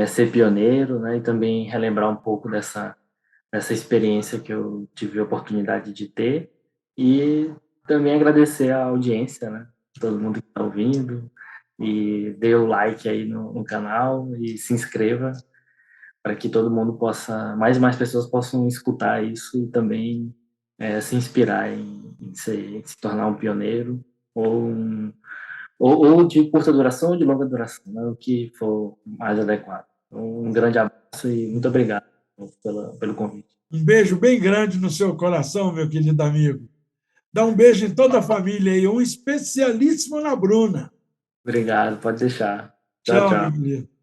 ser pioneiro, né? E também relembrar um pouco dessa experiência que eu tive a oportunidade de ter. E também agradecer a audiência, né? Todo mundo que está ouvindo. E dê o like aí no canal e se inscreva para que todo mundo possa, mais e mais pessoas possam escutar isso e também se inspirar em se tornar um pioneiro ou de curta duração ou de longa duração, né? O que for mais adequado. Um grande abraço e muito obrigado pelo convite. Um beijo bem grande no seu coração, meu querido amigo. Dá um beijo em toda a família aí, um especialíssimo na Bruna. Obrigado, pode deixar. Tchau, Tchau, meu tchau. querido.